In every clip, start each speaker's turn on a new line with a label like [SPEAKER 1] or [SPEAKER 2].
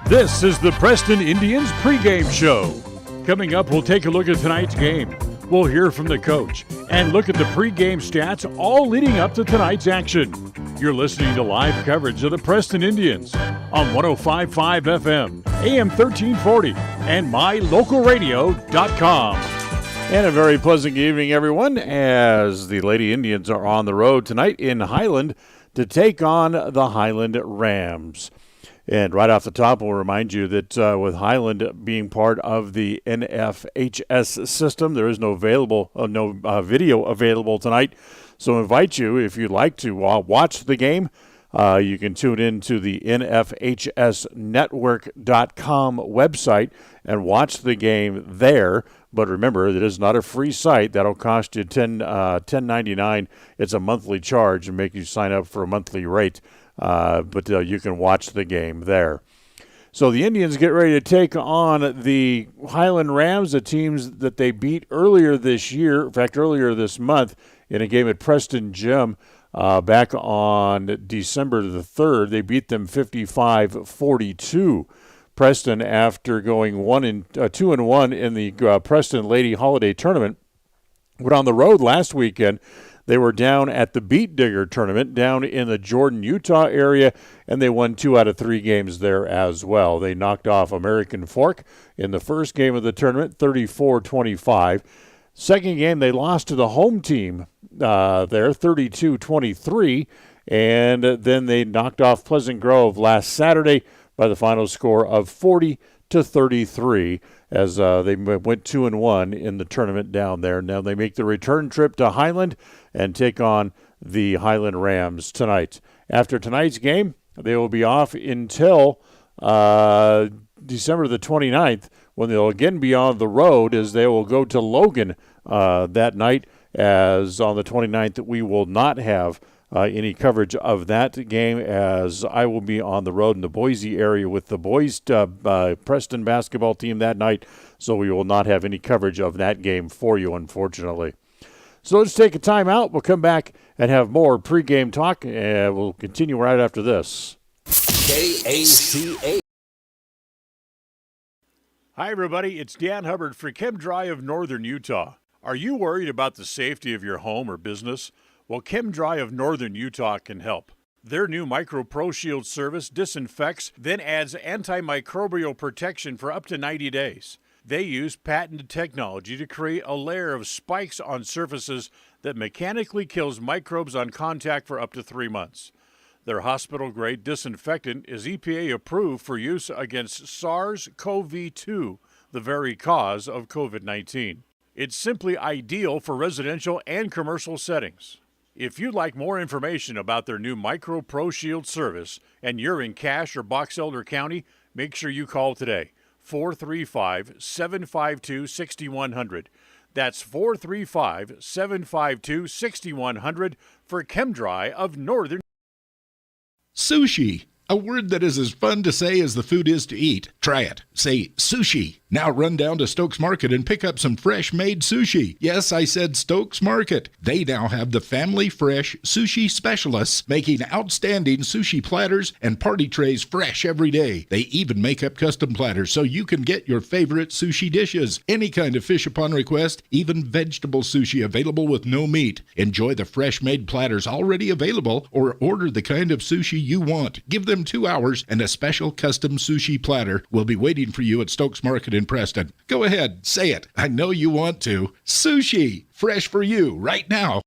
[SPEAKER 1] This is the Preston Indians pregame show. Coming up, we'll take a look at tonight's game. We'll hear from the coach and look at the pregame stats all leading up to tonight's action. You're listening to live coverage of the Preston Indians on 105.5 FM, AM 1340, and mylocalradio.com.
[SPEAKER 2] And a very pleasant evening, everyone, as the Lady Indians are on the road tonight in Highland to take on the Highland Rams. And right off the top, we'll remind you that with Highland being part of the NFHS system, there is no video available tonight. So I invite you, if you'd like to watch the game, you can tune in to the NFHSnetwork.com website and watch the game there. But remember, it is not a free site. That'll cost you $10.99. It's a monthly charge and make you sign up for a monthly rate. But you can watch the game there. So the Indians get ready to take on the Highland Rams, the teams that they beat earlier this year, in fact, earlier this month, in a game at Preston Gym back on December the 3rd. They beat them 55-42. Preston, after going 2-1 in the Preston Lady Holiday Tournament, went on the road last weekend. They were down at the Beat Digger tournament down in the Jordan, Utah area, and they won 2 out of 3 games there as well. They knocked off American Fork in the first game of the tournament, 34-25. Second game, they lost to the home team there, 32-23, and then they knocked off Pleasant Grove last Saturday by the final score of 40-33. As they went 2-1 in the tournament down there. Now they make the return trip to Highland and take on the Highland Rams tonight. After tonight's game, they will be off until December the 29th, when they'll again be on the road, as they will go to Logan that night, as on the 29th we will not have any coverage of that game, as I will be on the road in the Boise area with the boys Preston basketball team that night, so we will not have any coverage of that game for you, unfortunately. So let's take a time out. We'll come back and have more pregame talk, and we'll continue right after this.
[SPEAKER 3] KACA.
[SPEAKER 1] Hi, everybody. It's Dan Hubbard for ChemDry of Northern Utah. Are you worried about the safety of your home or business? Well, ChemDry of Northern Utah can help. Their new Micro Pro Shield service disinfects, then adds antimicrobial protection for up to 90 days. They use patented technology to create a layer of spikes on surfaces that mechanically kills microbes on contact for up to 3 months. Their hospital-grade disinfectant is EPA approved for use against SARS-CoV-2, the very cause of COVID-19. It's simply ideal for residential and commercial settings. If you'd like more information about their new Micro Pro Shield service and you're in Cache or Box Elder County, make sure you call today, 435-752-6100. That's 435-752-6100 for ChemDry of Northern.
[SPEAKER 4] Sushi, a word that is as fun to say as the food is to eat. Try it. Say sushi. Now run down to Stokes Market and pick up some fresh-made sushi. Yes, I said Stokes Market. They now have the family fresh sushi specialists making outstanding sushi platters and party trays fresh every day. They even make up custom platters so you can get your favorite sushi dishes. Any kind of fish upon request, even vegetable sushi available with no meat. Enjoy the fresh-made platters already available or order the kind of sushi you want. Give them 2 hours and a special custom sushi platter will be waiting for you at Stokes Market in Preston. Go ahead, say it. I know you want to. Sushi, fresh for you right now.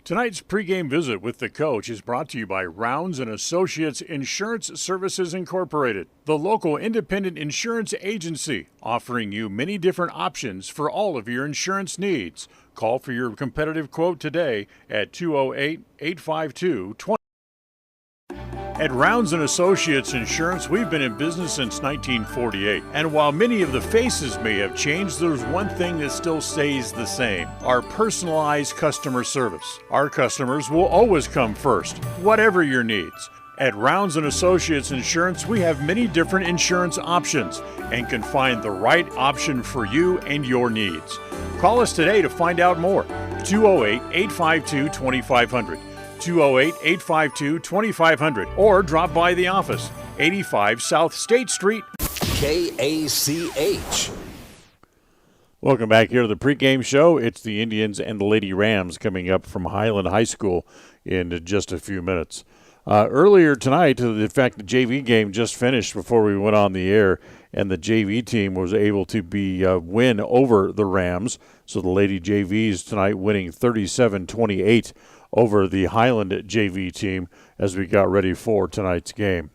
[SPEAKER 1] Tonight's pregame visit with the coach is brought to you by Rounds & Associates Insurance Services Incorporated, the local independent insurance agency, offering you many different options for all of your insurance needs. Call for your competitive quote today at 208-852-20. At Rounds & Associates Insurance, we've been in business since 1948. And while many of the faces may have changed, there's one thing that still stays the same: our personalized customer service. Our customers will always come first, whatever your needs. At Rounds & Associates Insurance, we have many different insurance options and can find the right option for you and your needs. Call us today to find out more. 208-852-2500. 208-852-2500, or drop by the office. 85 South State Street.
[SPEAKER 3] KACH.
[SPEAKER 2] Welcome back here to the pregame show. It's the Indians and the Lady Rams coming up from Highland High School in just a few minutes. Earlier tonight, in fact, the JV game just finished before we went on the air, and the JV team was able to win over the Rams. So the Lady JVs tonight winning 37-28 over the Highland JV team as we got ready for tonight's game.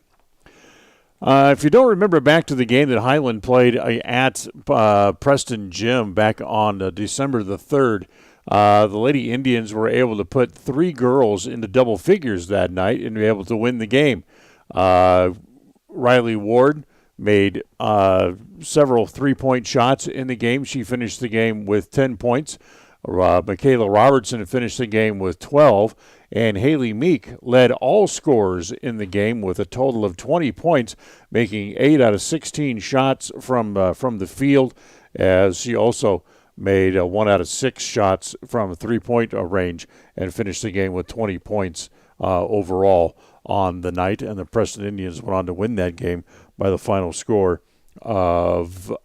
[SPEAKER 2] If you don't remember back to the game that Highland played at Preston Gym back on December the 3rd, the Lady Indians were able to put 3 girls into double figures that night and be able to win the game. Riley Ward made several three-point shots in the game. She finished the game with 10 points. Michaela Robertson finished the game with 12. And Haley Meek led all scorers in the game with a total of 20 points, making 8 out of 16 shots from the field, as she also made 1 out of 6 shots from three-point range and finished the game with 20 points overall on the night. And the Preston Indians went on to win that game by the final score of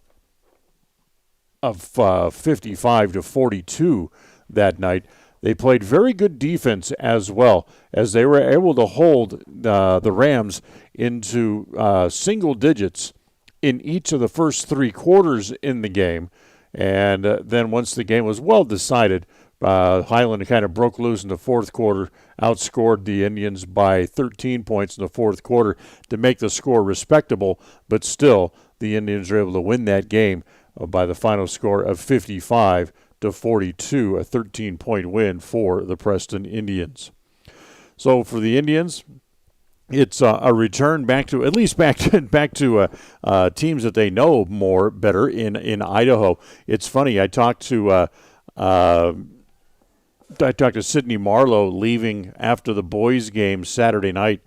[SPEAKER 2] 55-42 that night. They played very good defense as well, as they were able to hold the Rams into single digits in each of the first 3 quarters in the game. And then once the game was well decided, Highland kind of broke loose in the fourth quarter, outscored the Indians by 13 points in the fourth quarter to make the score respectable. But still, the Indians were able to win that game by the final score of 55-42, a 13-point win for the Preston Indians. So for the Indians, it's a return back to teams that they know better in Idaho. It's funny. I talked to Sydney Marlowe leaving after the boys' game Saturday night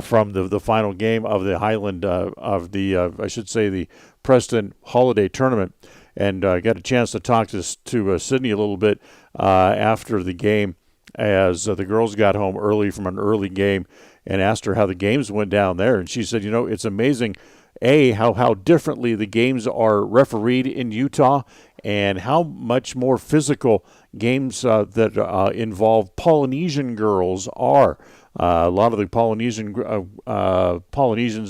[SPEAKER 2] from the final game of the Highland the Preston Holiday Tournament. And got a chance to talk to Sydney a little bit after the game as the girls got home early from an early game and asked her how the games went down there. And she said, it's amazing, how differently the games are refereed in Utah and how much more physical games that involve Polynesian girls are. A lot of the Polynesians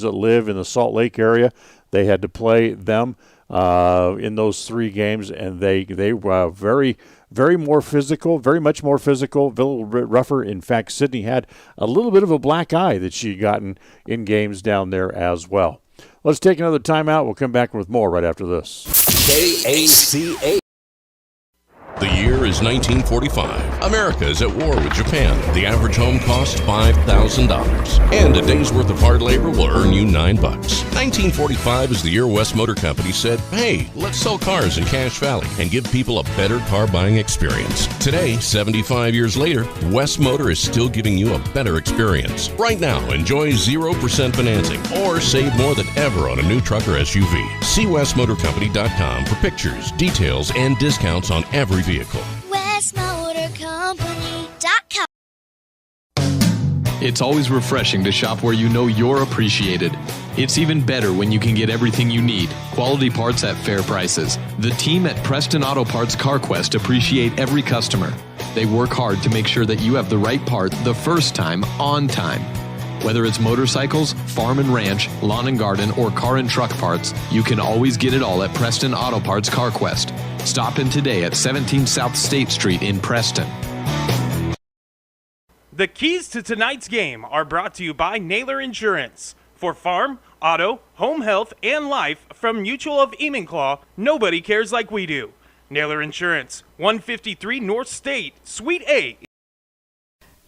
[SPEAKER 2] that live in the Salt Lake area, they had to play them in those 3 games, and they were very much more physical, a little bit rougher. In fact, Sydney had a little bit of a black eye that she gotten in games down there as well. Let's take another timeout. We'll come back with more right after this.
[SPEAKER 3] KACH.
[SPEAKER 5] The year is 1945. America is at war with Japan. The average home costs $5,000. And a day's worth of hard labor will earn you $9. 1945 is the year West Motor Company said, hey, let's sell cars in Cache Valley and give people a better car buying experience. Today, 75 years later, West Motor is still giving you a better experience. Right now, enjoy 0% financing or save more than ever on a new truck or SUV. See westmotorcompany.com for pictures, details, and discounts on every vehicle.
[SPEAKER 6] westmotorcompany.com.
[SPEAKER 7] It's always refreshing to shop where you know you're appreciated. It's even better when you can get everything you need, quality parts at fair prices. The team at Preston Auto Parts CarQuest appreciate every customer. They work hard to make sure that you have the right part the first time, on time. Whether it's motorcycles, farm and ranch, lawn and garden, or car and truck parts, you can always get it all at Preston Auto Parts CarQuest. Stop in today at 17 South State Street in Preston.
[SPEAKER 8] The keys to tonight's game are brought to you by Naylor Insurance. For farm, auto, home health, and life from Mutual of Enumclaw, nobody cares like we do. Naylor Insurance, 153 North State, Suite A.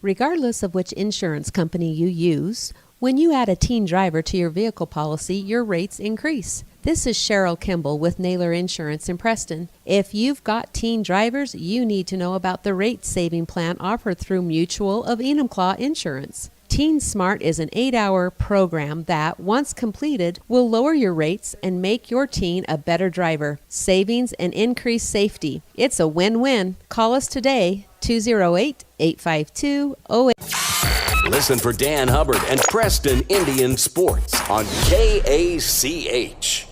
[SPEAKER 9] Regardless of which insurance company you use, when you add a teen driver to your vehicle policy, your rates increase. This is Cheryl Kimball with Naylor Insurance in Preston. If you've got teen drivers, you need to know about the rate-saving plan offered through Mutual of Enumclaw Insurance. Teen Smart is an 8-hour program that, once completed, will lower your rates and make your teen a better driver. Savings and increased safety. It's a win-win. Call us today, 208-852-08.
[SPEAKER 3] Listen for Dan Hubbard and Preston Indian Sports on KACH.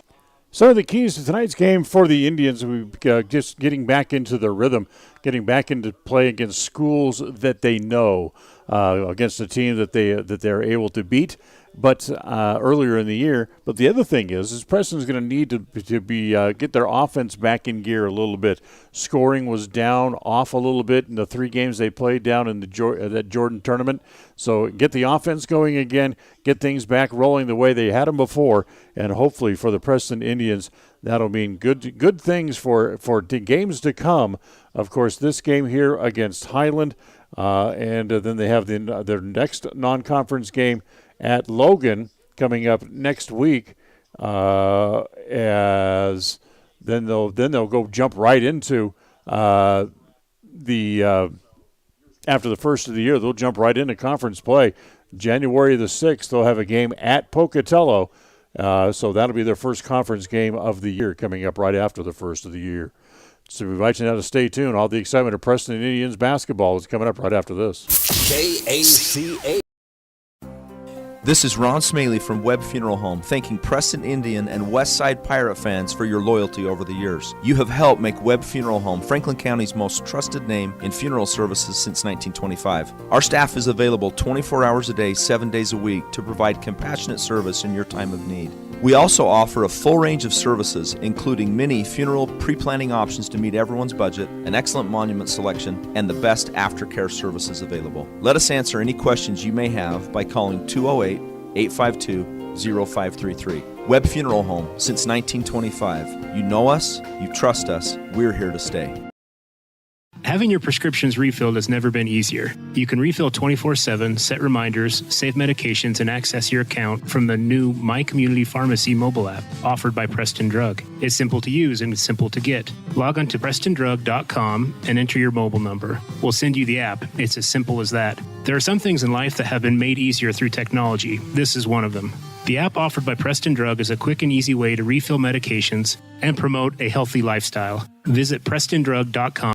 [SPEAKER 2] So the keys to tonight's game for the Indians, we just getting back into the rhythm, getting back into play against schools that they know, against a team that they're able to beat. But earlier in the year, but the other thing is Preston's going to need to be get their offense back in gear a little bit. Scoring was down off a little bit in the 3 games they played down in that Jordan tournament. So get the offense going again, get things back rolling the way they had them before, and hopefully for the Preston Indians, that'll mean good things for the games to come. Of course, this game here against Highland, and then they have their next non-conference game at Logan coming up next week, as then they'll go jump right into after the first of the year, they'll jump right into conference play. January the 6th, they'll have a game at Pocatello, so that'll be their first conference game of the year coming up right after the first of the year. So we invite you now to stay tuned. All the excitement of Preston Indians basketball is coming up right after this.
[SPEAKER 3] KACH.
[SPEAKER 6] This is Ron Smaley from Webb Funeral Home, thanking Preston Indian and Westside Pirate fans for your loyalty over the years. You have helped make Webb Funeral Home Franklin County's most trusted name in funeral services since 1925. Our staff is available 24 hours a day, 7 days a week to provide compassionate service in your time of need. We also offer a full range of services, including many funeral pre-planning options to meet everyone's budget, an excellent monument selection, and the best aftercare services available. Let us answer any questions you may have by calling 208-852-0533. Webb Funeral Home, since 1925. You know us, you trust us, we're here to stay.
[SPEAKER 10] Having your prescriptions refilled has never been easier. You can refill 24/7, set reminders, save medications, and access your account from the new My Community Pharmacy mobile app offered by Preston Drug. It's simple to use and it's simple to get. Log on to PrestonDrug.com and enter your mobile number. We'll send you the app. It's as simple as that. There are some things in life that have been made easier through technology. This is one of them. The app offered by Preston Drug is a quick and easy way to refill medications and promote a healthy lifestyle. Visit PrestonDrug.com.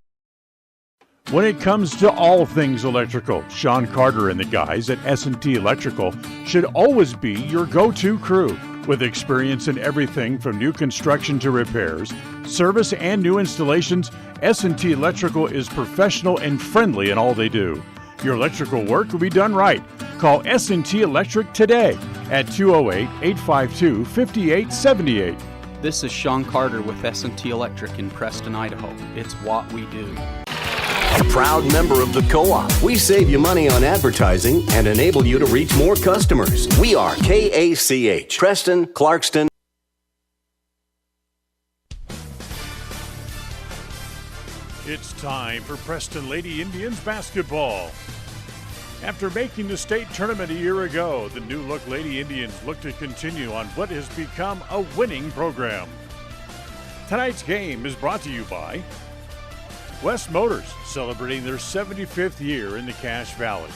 [SPEAKER 1] When it comes to all things electrical, Sean Carter and the guys at S&T Electrical should always be your go-to crew. With experience in everything from new construction to repairs, service, and new installations, S&T Electrical is professional and friendly in all they do. Your electrical work will be done right. Call S&T Electric today at 208-852-5878.
[SPEAKER 11] This is Sean Carter with S&T Electric in Preston, Idaho. It's what we do.
[SPEAKER 3] A proud member of the co-op. We save you money on advertising and enable you to reach more customers. We are KACH, Preston, Clarkston.
[SPEAKER 1] It's time for Preston Lady Indians basketball. After making the state tournament a year ago, the new look Lady Indians look to continue on what has become a winning program. Tonight's game is brought to you by West Motors, celebrating their 75th year in the Cache Valley.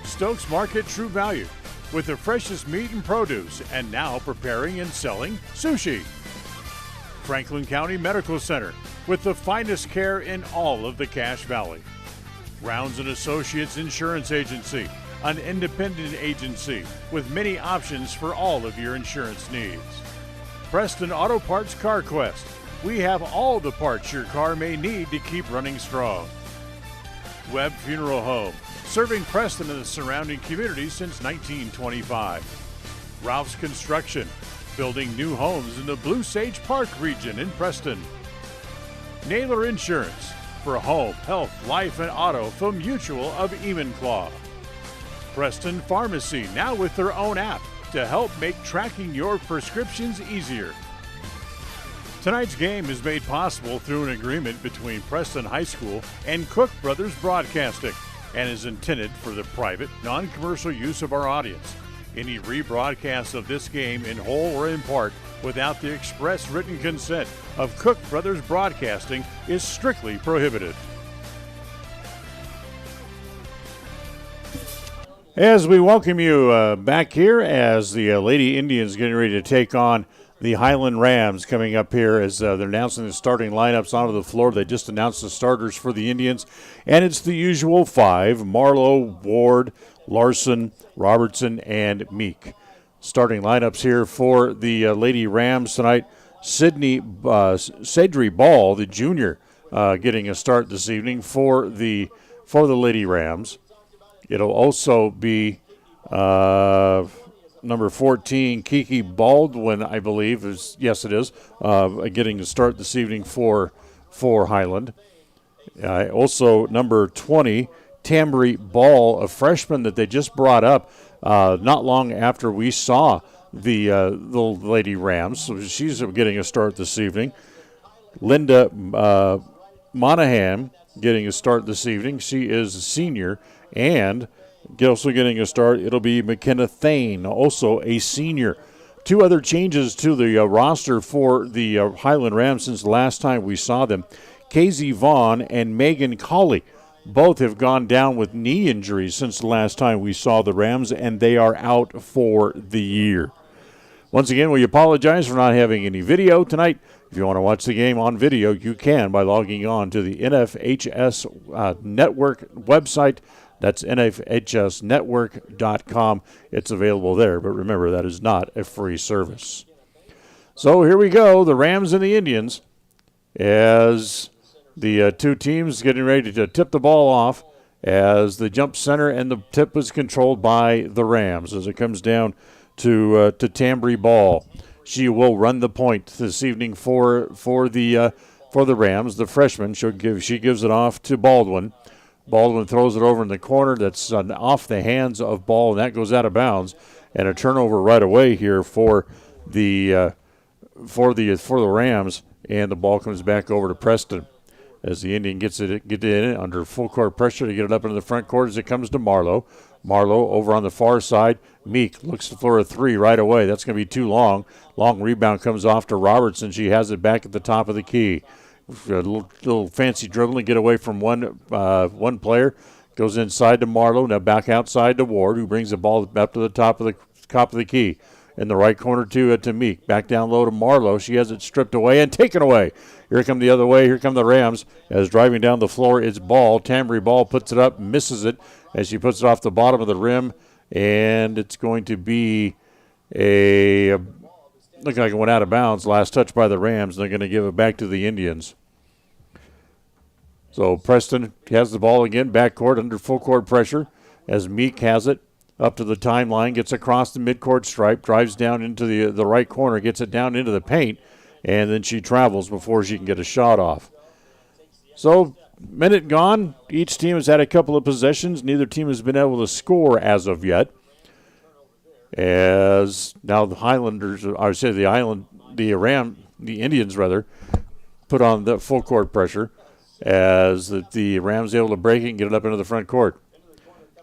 [SPEAKER 1] Stokes Market True Value, with the freshest meat and produce, and now preparing and selling sushi. Franklin County Medical Center, with the finest care in all of the Cache Valley. Rounds & Associates Insurance Agency, an independent agency with many options for all of your insurance needs. Preston Auto Parts Car Quest. We have all the parts your car may need to keep running strong. Webb Funeral Home, serving Preston and the surrounding community since 1925. Ralph's Construction, building new homes in the Blue Sage Park region in Preston. Naylor Insurance, for home, health, life, and auto from Mutual of Enumclaw. Preston Pharmacy, now with their own app to help make tracking your prescriptions easier. Tonight's game is made possible through an agreement between Preston High School and Cook Brothers Broadcasting and is intended for the private, non-commercial use of our audience. Any rebroadcast of this game in whole or in part without the express written consent of Cook Brothers Broadcasting is strictly prohibited.
[SPEAKER 2] As we welcome you back here as the Lady Indians getting ready to take on the Highland Rams coming up here as they're announcing the starting lineups onto the floor. They just announced the starters for the Indians, and it's the usual five: Marlowe, Ward, Larson, Robertson, and Meek. Starting lineups here for the Lady Rams tonight: Cedry Ball, the junior, getting a start this evening for the Lady Rams. It'll also be number 14, Kiki Baldwin, I believe. Yes, it is. Getting a start this evening for Highland. Also, number 20, Tambry Ball, a freshman that they just brought up not long after we saw the Lady Rams. So she's getting a start this evening. Linda Monahan getting a start this evening. She is a senior. And also getting a start, it'll be McKenna Thane, also a senior. Two other changes to the roster for the Highland Rams since the last time we saw them. Casey Vaughn and Megan Colley both have gone down with knee injuries since the last time we saw the Rams, and they are out for the year. Once again, we apologize for not having any video tonight. If you want to watch the game on video, you can by logging on to the NFHS Network website. That's nfhsnetwork.com. It's available there, but remember, that is not a free service. So here we go, the Rams and the Indians, as the two teams getting ready to tip the ball off, as the jump center and the tip is controlled by the Rams as it comes down to Tambry Ball. She will run the point this evening for the Rams. The freshman, she gives it off to Baldwin. Baldwin throws it over in the corner. That's off the hands of Ball, and that goes out of bounds. And a turnover right away here for the Rams, and the ball comes back over to Preston as the Indian get in under full court pressure to get it up into the front court as it comes to Marlowe. Marlowe over on the far side. Meek looks for a three right away. That's going to be too long. Long rebound comes off to Robertson. She has it back at the top of the key. A little fancy dribbling, get away from one player, goes inside to Marlowe, now back outside to Ward, who brings the ball up to the top of the key. In the right corner to Meek, back down low to Marlowe. She has it stripped away and taken away. Here come the other way. Here come the Rams as driving down the floor. It's Ball. Tambry Ball puts it up, misses it as she puts it off the bottom of the rim, and it's going to be looking like it went out of bounds. Last touch by the Rams. They're going to give it back to the Indians. So Preston has the ball again, backcourt under full court pressure as Meek has it up to the timeline, gets across the midcourt stripe, drives down into the right corner, gets it down into the paint, and then she travels before she can get a shot off. So, minute gone. Each team has had a couple of possessions. Neither team has been able to score as of yet. As now the Indians put on the full court pressure as the Rams able to break it and get it up into the front court.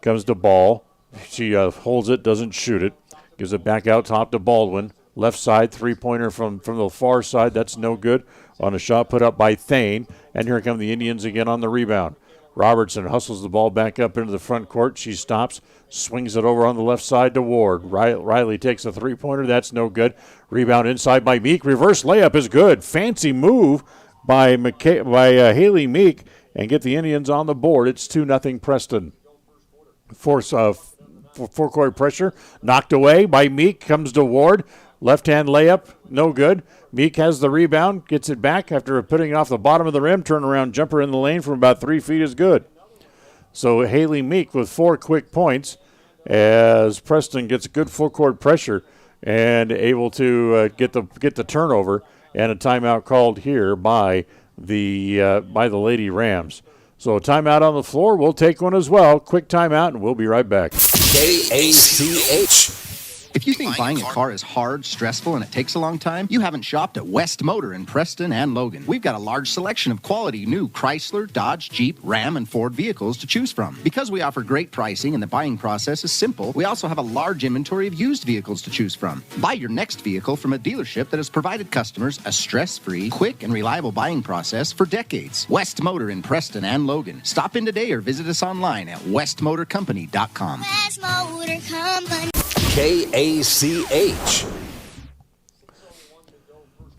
[SPEAKER 2] Comes to Ball. She holds it, doesn't shoot it. Gives it back out top to Baldwin. Left side, three-pointer from the far side. That's no good on a shot put up by Thane. And here come the Indians again on the rebound. Robertson hustles the ball back up into the front court. She stops, swings it over on the left side to Ward. Riley takes a three-pointer. That's no good. Rebound inside by Meek. Reverse layup is good. Fancy move by Haley Meek and get the Indians on the board. It's 2-0 Preston. Full court pressure, knocked away by Meek, comes to Ward. Left-hand layup, no good. Meek has the rebound, gets it back after putting it off the bottom of the rim. Turnaround jumper in the lane from about 3 feet is good. So Haley Meek with 4 quick points as Preston gets good full court pressure and able to get the turnover, and a timeout called here by the Lady Rams. So a timeout on the floor. We'll take one as well. Quick timeout, and we'll be right back.
[SPEAKER 3] KACH.
[SPEAKER 12] If you think buying a car is hard, stressful, and it takes a long time, you haven't shopped at West Motor in Preston and Logan. We've got a large selection of quality new Chrysler, Dodge, Jeep, Ram, and Ford vehicles to choose from. Because we offer great pricing and the buying process is simple, we also have a large inventory of used vehicles to choose from. Buy your next vehicle from a dealership that has provided customers a stress-free, quick, and reliable buying process for decades. West Motor in Preston and Logan. Stop in today or visit us online at westmotorcompany.com.
[SPEAKER 13] West Motor Company.
[SPEAKER 3] KACH.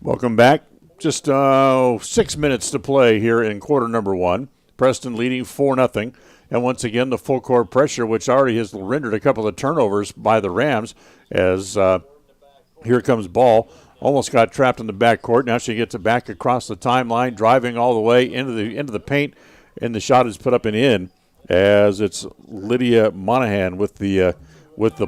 [SPEAKER 2] Welcome back. Just 6 minutes to play here in quarter number one. Preston leading 4-0. And once again, the full court pressure, which already has rendered a couple of turnovers by the Rams, as here comes Ball. Almost got trapped in the backcourt. Now she gets it back across the timeline, driving all the way into the paint, and the shot is put up and in, as it's Lydia Monahan with the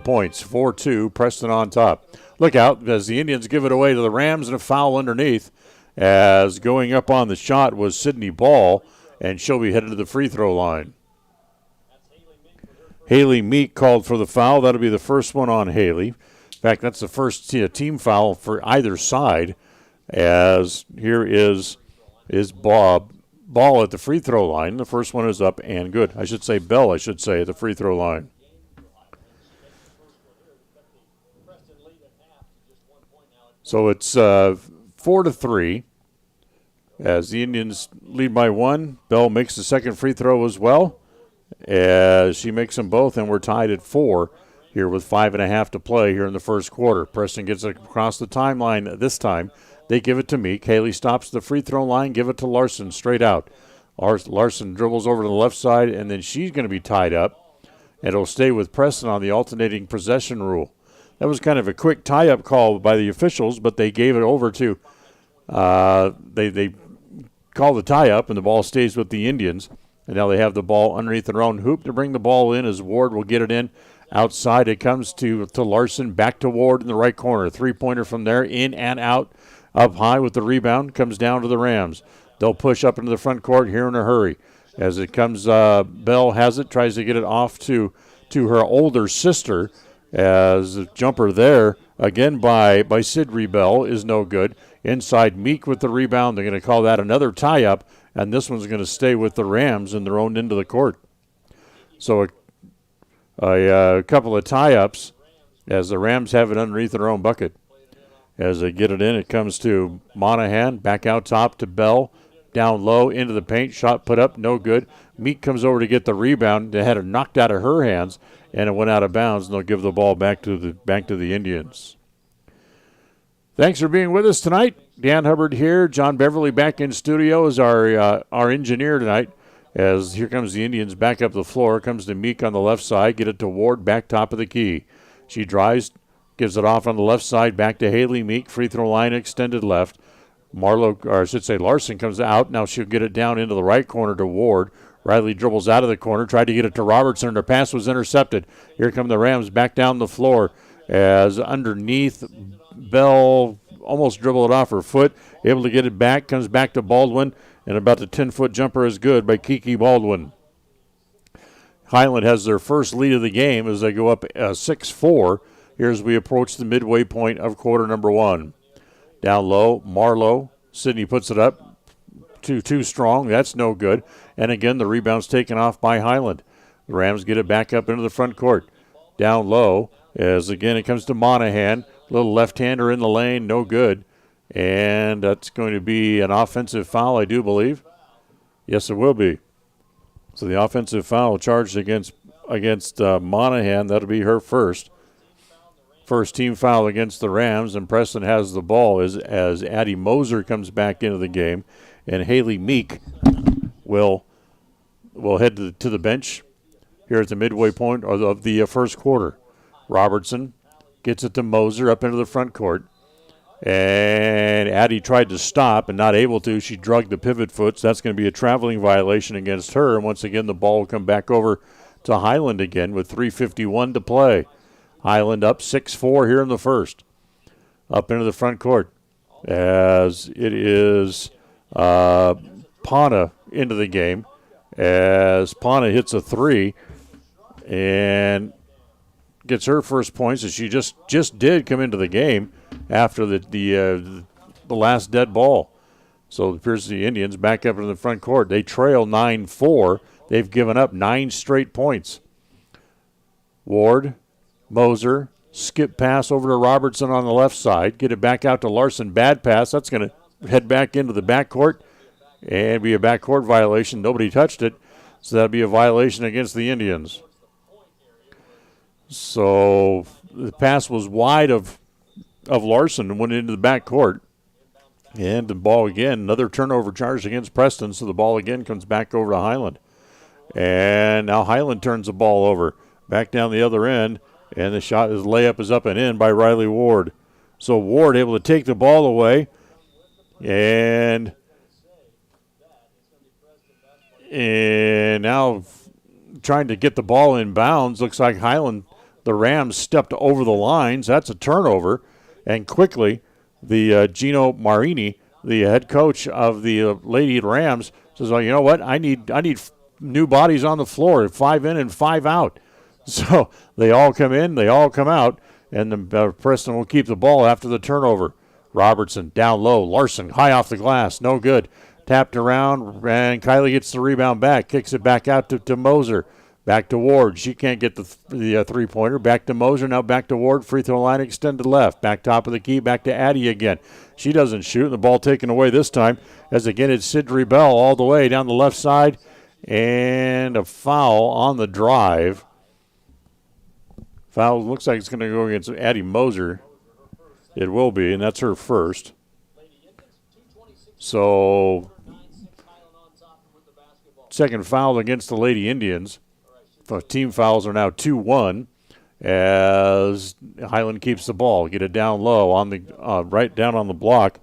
[SPEAKER 2] points. 4-2, Preston on top. Look out as the Indians give it away to the Rams, and a foul underneath, as going up on the shot was Sydney Ball, and she'll be headed to the free throw line. Haley Meek called for the foul. That'll be the first one on Haley. In fact, that's the first team foul for either side, as here is Ball at the free throw line. The first one is up and good. I should say Bell, at the free throw line. So it's 4-3 as the Indians lead by one. Bell makes the second free throw as well, as she makes them both, and we're tied at 4 here with 5.5 to play here in the first quarter. Preston gets it across the timeline this time. They give it to Meek. Haley stops the free throw line, give it to Larson straight out. Larson dribbles over to the left side, and then she's going to be tied up, and it'll stay with Preston on the alternating possession rule. That was kind of a quick tie-up call by the officials, but they gave it over to they call the tie-up, and the ball stays with the Indians. And now they have the ball underneath their own hoop to bring the ball in, as Ward will get it in. Outside it comes to Larson, back to Ward in the right corner. Three-pointer from there, in and out. Up high with the rebound, comes down to the Rams. They'll push up into the front court here in a hurry. As it comes, Bell has it, tries to get it off to her older sister, as the jumper there, again by Sidri Bell, is no good. Inside Meek with the rebound. They're going to call that another tie-up, and this one's going to stay with the Rams in their own end of the court. So a couple of tie-ups as the Rams have it underneath their own bucket. As they get it in, it comes to Monahan, back out top to Bell, down low into the paint, shot put up, no good. Meek comes over to get the rebound. They had it knocked out of her hands, and it went out of bounds, and they'll give the ball back to the Indians. Thanks for being with us tonight. Dan Hubbard here. John Beverly back in studio as our engineer tonight. As here comes the Indians back up the floor. Comes to Meek on the left side. Get it to Ward back top of the key. She drives, gives it off on the left side. Back to Haley Meek. Free throw line extended left. Larson comes out. Now she'll get it down into the right corner to Ward. Riley dribbles out of the corner. Tried to get it to Robertson. Her pass was intercepted. Here come the Rams back down the floor. As underneath, Bell almost dribbled it off her foot. Able to get it back. Comes back to Baldwin. And about the 10-foot jumper is good by Kiki Baldwin. Highland has their first lead of the game as they go up 6-4 here as we approach the midway point of quarter number one. Down low, Marlowe. Sydney puts it up. Too strong. That's no good. And again, the rebound's taken off by Highland. The Rams get it back up into the front court. Down low, as again it comes to Monahan. Little left-hander in the lane, no good. And that's going to be an offensive foul, I do believe. Yes, it will be. So the offensive foul charged against Monahan. That'll be her first. First team foul against the Rams, and Preston has the ball as Addie Moser comes back into the game. And Haley Meek will head to the bench here at the midway point of the first quarter. Robertson gets it to Moser up into the front court. And Addie tried to stop and not able to. She drugged the pivot foot, so that's going to be a traveling violation against her. And once again, the ball will come back over to Highland again with 3:51 to play. Highland up 6-4 here in the first. Up into the front court as it is Pana into the game. As Pana hits a three and gets her first points, as she just did come into the game after the last dead ball. So it appears the Indians back up in the front court. They trail 9-4. They've given up 9 straight points. Ward, Moser, skip pass over to Robertson on the left side. Get it back out to Larson. Bad pass. That's going to head back into the backcourt and be a backcourt violation. Nobody touched it, so that'll be a violation against the Indians. So the pass was wide of Larson and went into the backcourt. And the ball again, another turnover charge against Preston, so the ball again comes back over to Highland. And now Highland turns the ball over. Back down the other end, and the layup is up and in by Riley Ward. So Ward able to take the ball away. And now trying to get the ball in bounds. Looks like Highland, the Rams, stepped over the lines. That's a turnover. And quickly, the Gino Marini, the head coach of the Lady Rams, says, well, you know what? I need new bodies on the floor, 5 in and 5 out. So they all come in, they all come out, and Preston will keep the ball after the turnover. Robertson down low, Larson high off the glass, no good. Tapped around, and Kylie gets the rebound back, kicks it back out to Moser. Back to Ward. She can't get the three-pointer. Back to Moser, now back to Ward. Free throw line extended left. Back top of the key, back to Addie again. She doesn't shoot, and the ball taken away this time, as again it's Sidri Bell all the way down the left side, and a foul on the drive. Foul looks like it's going to go against Addie Moser. It will be, and that's her first. So, second foul against the Lady Indians. Team fouls are now 2-1 as Highland keeps the ball. Get it down low on the right down on the block,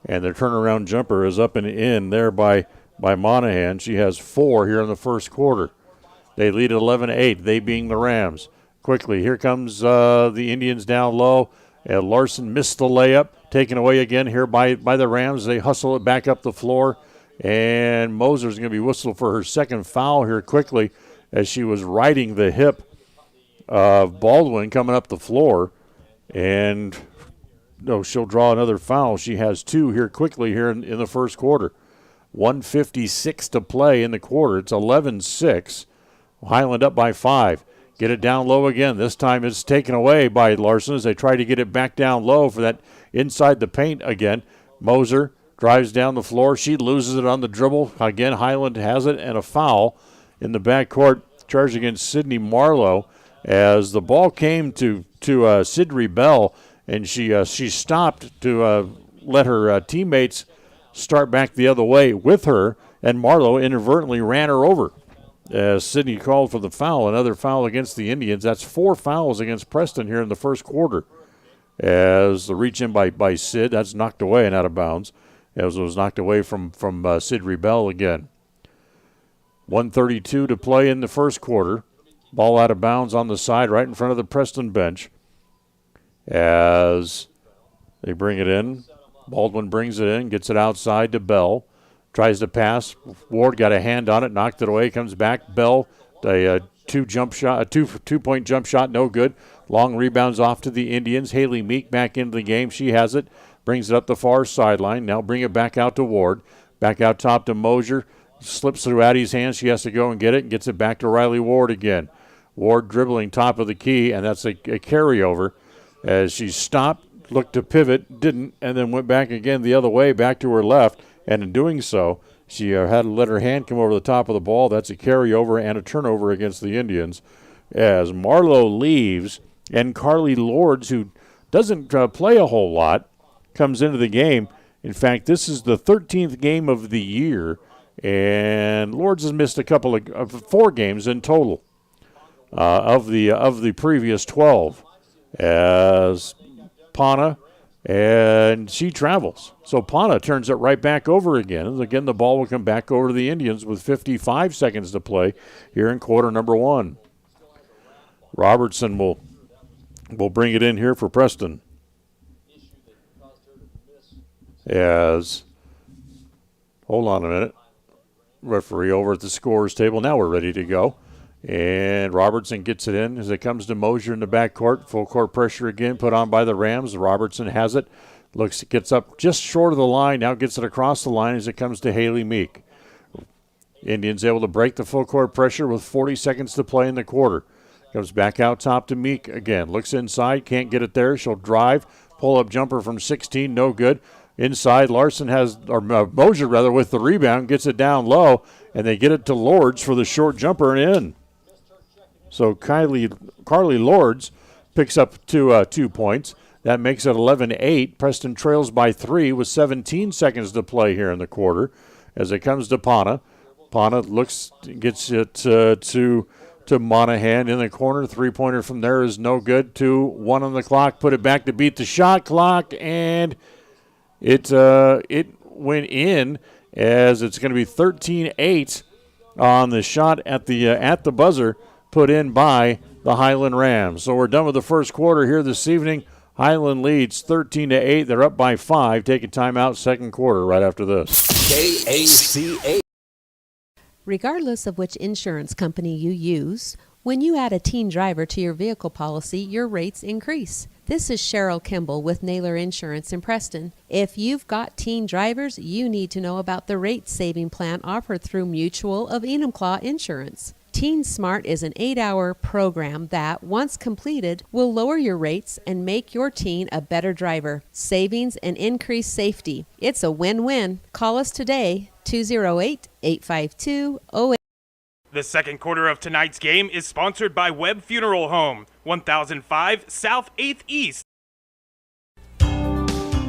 [SPEAKER 2] and their turnaround jumper is up and in there by Monahan. She has 4 here in the first quarter. They lead 11-8, they being the Rams. Quickly, here comes the Indians down low. And Larson missed the layup, taken away again here by the Rams. They hustle it back up the floor, and Moser's going to be whistled for her second foul here quickly as she was riding the hip of Baldwin coming up the floor. And no, she'll draw another foul. She has 2 here quickly here in the first quarter. 1:56 to play in the quarter. It's 11-6. Highland up by 5. Get it down low again. This time it's taken away by Larson as they try to get it back down low for that inside the paint again. Moser drives down the floor. She loses it on the dribble. Again, Highland has it, and a foul in the backcourt charged against Sydney Marlowe as the ball came to Sidri Bell, and she stopped to let her teammates start back the other way with her, and Marlowe inadvertently ran her over. Sydney called for the foul, another foul against the Indians. That's 4 fouls against Preston here in the first quarter. As the reach in by Sid, that's knocked away and out of bounds. As it was knocked away from Sidri Bell again. 1:32 to play in the first quarter. Ball out of bounds on the side right in front of the Preston bench. As they bring it in, Baldwin brings it in, gets it outside to Bell. Tries to pass. Ward got a hand on it, knocked it away, comes back. Bell, a two-point jump shot, no good. Long rebounds off to the Indians. Haley Meek back into the game. She has it. Brings it up the far sideline. Now bring it back out to Ward. Back out top to Mosier. Slips through Addie's hands. She has to go and get it and gets it back to Riley Ward again. Ward dribbling top of the key, and that's a carryover. As she stopped, looked to pivot, didn't, and then went back again the other way, back to her left. And in doing so, she had to let her hand come over the top of the ball. That's a carryover and a turnover against the Indians. As Marlowe leaves, and Carly Lords, who doesn't play a whole lot, comes into the game. In fact, this is the 13th game of the year, and Lords has missed a couple of 4 games in total of the previous 12. As Pana, and she travels. So Pana turns it right back over again. And again, the ball will come back over to the Indians with 55 seconds to play here in quarter number 1. Robertson will bring it in here for Preston. Hold on a minute. Referee over at the scorer's table. Now we're ready to go. And Robertson gets it in as it comes to Mosier in the backcourt. Full court pressure again put on by the Rams. Robertson has it. Gets up just short of the line. Now gets it across the line as it comes to Haley Meek. Indians able to break the full court pressure with 40 seconds to play in the quarter. Comes back out top to Meek again. Looks inside. Can't get it there. She'll drive. Pull-up jumper from 16. No good. Inside, Mosier with the rebound. Gets it down low. And they get it to Lords for the short jumper and in. So Carly Lords picks up 2 points. That makes it 11-8. Preston trails by 3 with 17 seconds to play here in the quarter. As it comes to Pana. Pana gets it to Monahan in the corner. Three-pointer from there is no good. 2-1 on the clock. Put it back to beat the shot clock, and it went in as it's going to be 13-8 on the shot at the buzzer put in by the Highland Rams. So we're done with the first quarter here this evening. Highland leads 13-8. They're up by 5. Take a timeout, second quarter right after this.
[SPEAKER 3] KACA.
[SPEAKER 9] Regardless of which insurance company you use, when you add a teen driver to your vehicle policy, your rates increase. This is Cheryl Kimball with Naylor Insurance in Preston. If you've got teen drivers, you need to know about the rate-saving plan offered through Mutual of Enumclaw Insurance. Teen Smart is an 8-hour program that, once completed, will lower your rates and make your teen a better driver. Savings and increased safety. It's a win-win. Call us today, 208-852-08.
[SPEAKER 8] The second quarter of tonight's game is sponsored by Webb Funeral Home, 1005 South 8th East.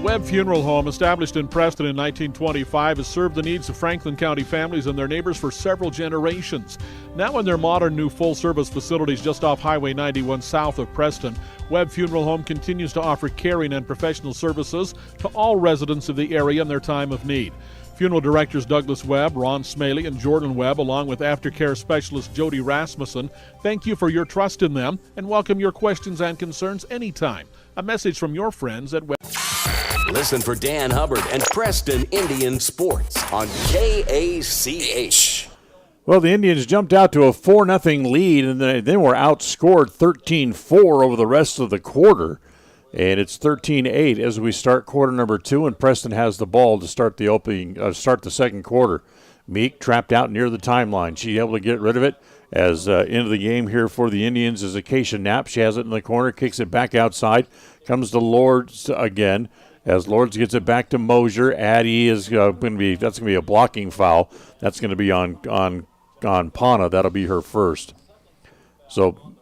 [SPEAKER 13] Webb Funeral Home, established in Preston in 1925, has served the needs of Franklin County families and their neighbors for several generations. Now in their modern new full-service facilities just off Highway 91 south of Preston, Webb Funeral Home continues to offer caring and professional services to all residents of the area in their time of need. Funeral directors Douglas Webb, Ron Smaley, and Jordan Webb, along with aftercare specialist Jody Rasmussen, thank you for your trust in them and welcome your questions and concerns anytime. A message from your friends at Webb.
[SPEAKER 3] Listen for Dan Hubbard and Preston Indian Sports on KACH.
[SPEAKER 2] Well, the Indians jumped out to a 4-0 lead, and then were outscored 13-4 over the rest of the quarter. And it's 13-8 as we start quarter number 2, and Preston has the ball to start the second quarter. Meek trapped out near the timeline. She able to get rid of it as into the game here for the Indians is Acacia Knapp. She has it in the corner, kicks it back outside, comes to Lords again. As Lords gets it back to Mosier, Addy is going to be a blocking foul. That's going to be on Pana. That'll be her first. So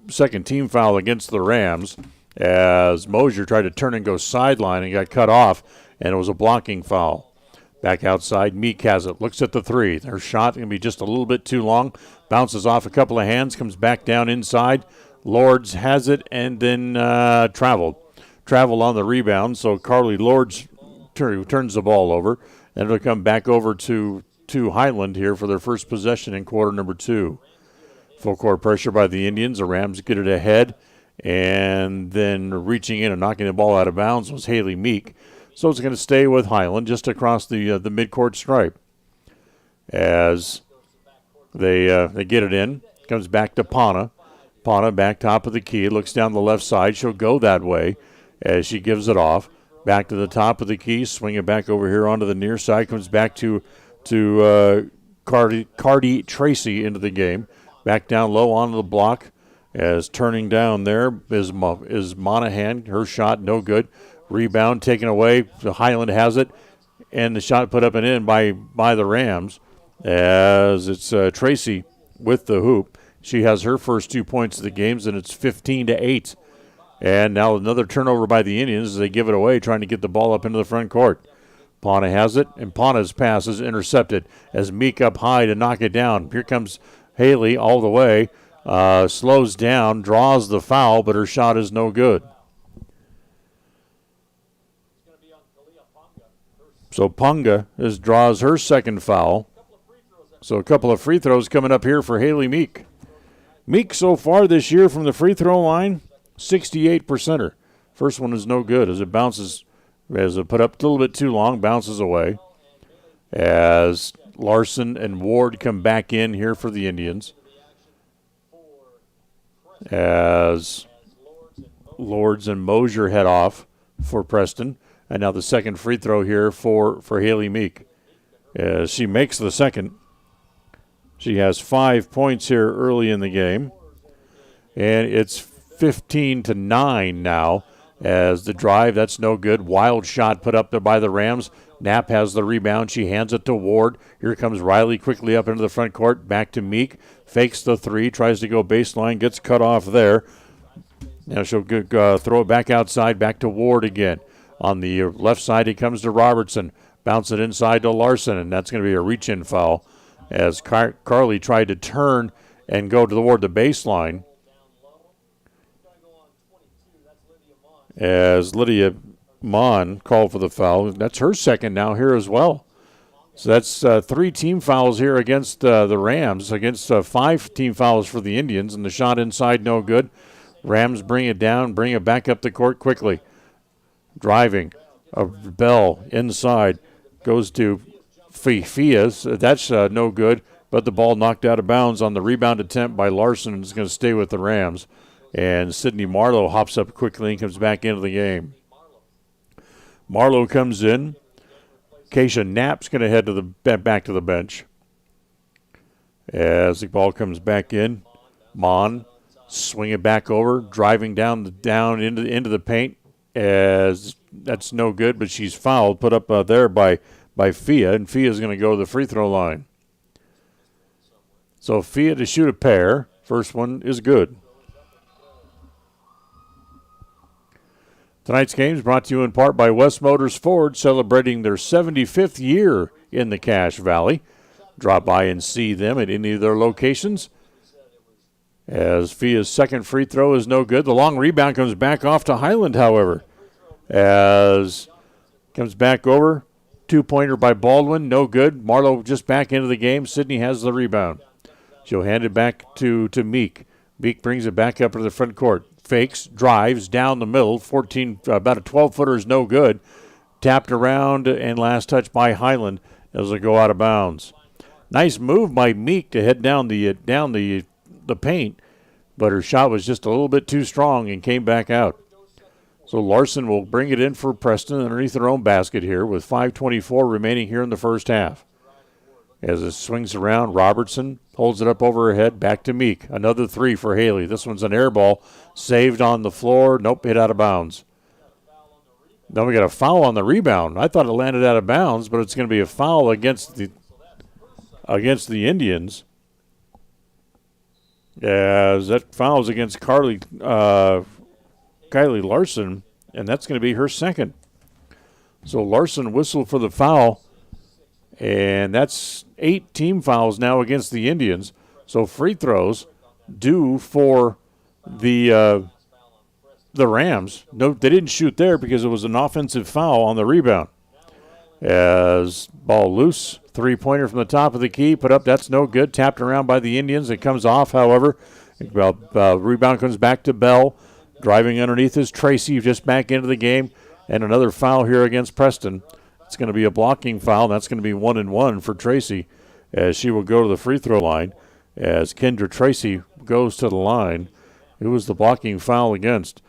[SPEAKER 2] second team foul against the Rams as Mosier tried to turn and go sideline and got cut off, and it was a blocking foul. Back outside, Meek has it, looks at the three. Her shot going to be just a little bit too long, bounces off a couple of hands, comes back down inside. Lords has it and then traveled on the rebound, so Carly Lords turns the ball over, and it'll come back over to Highland here for their first possession in quarter number 2. Full court pressure by the Indians. The Rams get it ahead, and then reaching in and knocking the ball out of bounds was Haley Meek. So it's going to stay with Highland just across the midcourt stripe. As they get it in, comes back to Pana. Pana back top of the key, looks down the left side. She'll go that way as she gives it off. Back to the top of the key, swing it back over here onto the near side. Comes back to Cardi Tracy into the game. Back down low onto the block. As turning down there is Monahan. Her shot no good. Rebound taken away. The Highland has it. And the shot put up and in by the Rams. As it's Tracy with the hoop. She has her first 2 points of the games, and it's 15-8. And now another turnover by the Indians as they give it away, trying to get the ball up into the front court. Pana has it, and Pana's pass is intercepted as Meek up high to knock it down. Here comes Haley all the way. Slows down, draws the foul, but her shot is no good. So Punga draws her second foul. So a couple of free throws coming up here for Haley Meek. Meek so far this year from the free throw line, 68%er. First one is no good as it bounces, as it put up a little bit too long, bounces away. As Larson and Ward come back in here for the Indians. As Lords and Mosier head off for Preston. And now the second free throw here for Haley Meek. As she makes the second. She has 5 points here early in the game. And it's 15-9 now as the drive, that's no good. Wild shot put up there by the Rams. Knapp has the rebound. She hands it to Ward. Here comes Riley quickly up into the front court. Back to Meek. Fakes the three. Tries to go baseline. Gets cut off there. Now she'll throw it back outside, back to Ward again. On the left side, it comes to Robertson. Bounce it inside to Larson, and that's going to be a reach-in foul as Carly tried to turn and go toward the baseline. As Lydia Mon called for the foul. That's her second now here as well. So that's 3 team fouls here against the Rams, against 5 team fouls for the Indians, and the shot inside no good. Rams bring it down, bring it back up the court quickly. Driving. Bell inside. Goes to Fias. That's no good, but the ball knocked out of bounds on the rebound attempt by Larson, and is going to stay with the Rams. And Sydney Marlowe hops up quickly and comes back into the game. Marlowe comes in. Keisha Knapp's going to head to back to the bench. As the ball comes back in, Mon swing it back over, driving down into the paint. As that's no good, but she's fouled, put up there by Fia, and Fia's going to go to the free throw line. So Fia to shoot a pair. First one is good. Tonight's game is brought to you in part by West Motors Ford, celebrating their 75th year in the Cache Valley. Drop by and see them at any of their locations. As Fia's second free throw is no good. The long rebound comes back off to Highland, however. As comes back over. 2-pointer by Baldwin, no good. Marlowe just back into the game. Sydney has the rebound. She'll hand it back to Meek. Meek brings it back up to the front court. Fakes, drives down the middle. About a 12-footer is no good. Tapped around and last touch by Highland as they go out of bounds. Nice move by Meek to head down the paint, but her shot was just a little bit too strong and came back out. So Larson will bring it in for Preston underneath their own basket here with 5:24 remaining here in the first half. As it swings around, Robertson holds it up over her head, back to Meek. Another 3 for Haley. This one's an air ball, saved on the floor. Nope, hit out of bounds. Then we got a foul on the rebound. I thought it landed out of bounds, but it's going to be a foul against the Indians. As that fouls against Kylie Larson, and that's going to be her second. So Larson whistled for the foul, and that's 8 team fouls now against the Indians. So free throws due for the Rams. No, they didn't shoot there because it was an offensive foul on the rebound. As ball loose, 3-pointer from the top of the key, put up, that's no good. Tapped around by the Indians. It comes off, however. Rebound comes back to Bell. Driving underneath is Tracy, just back into the game. And another foul here against Preston. It's going to be a blocking foul. That's going to be 1-1 for Tracy as she will go to the free throw line. As Kendra Tracy goes to the line. It was the blocking foul against.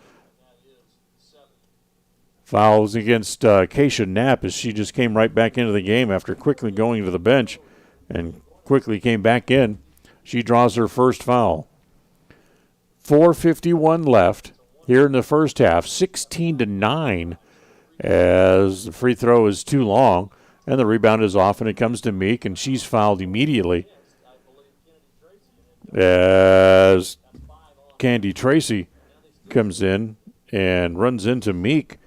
[SPEAKER 2] Fouls against Keisha Knapp as she just came right back into the game after quickly going to the bench and quickly came back in. She draws her first foul. 4:51 left here in the first half, 16-9 as the free throw is too long and the rebound is off and it comes to Meek and she's fouled immediately as Candy Tracy comes in and runs into Meek,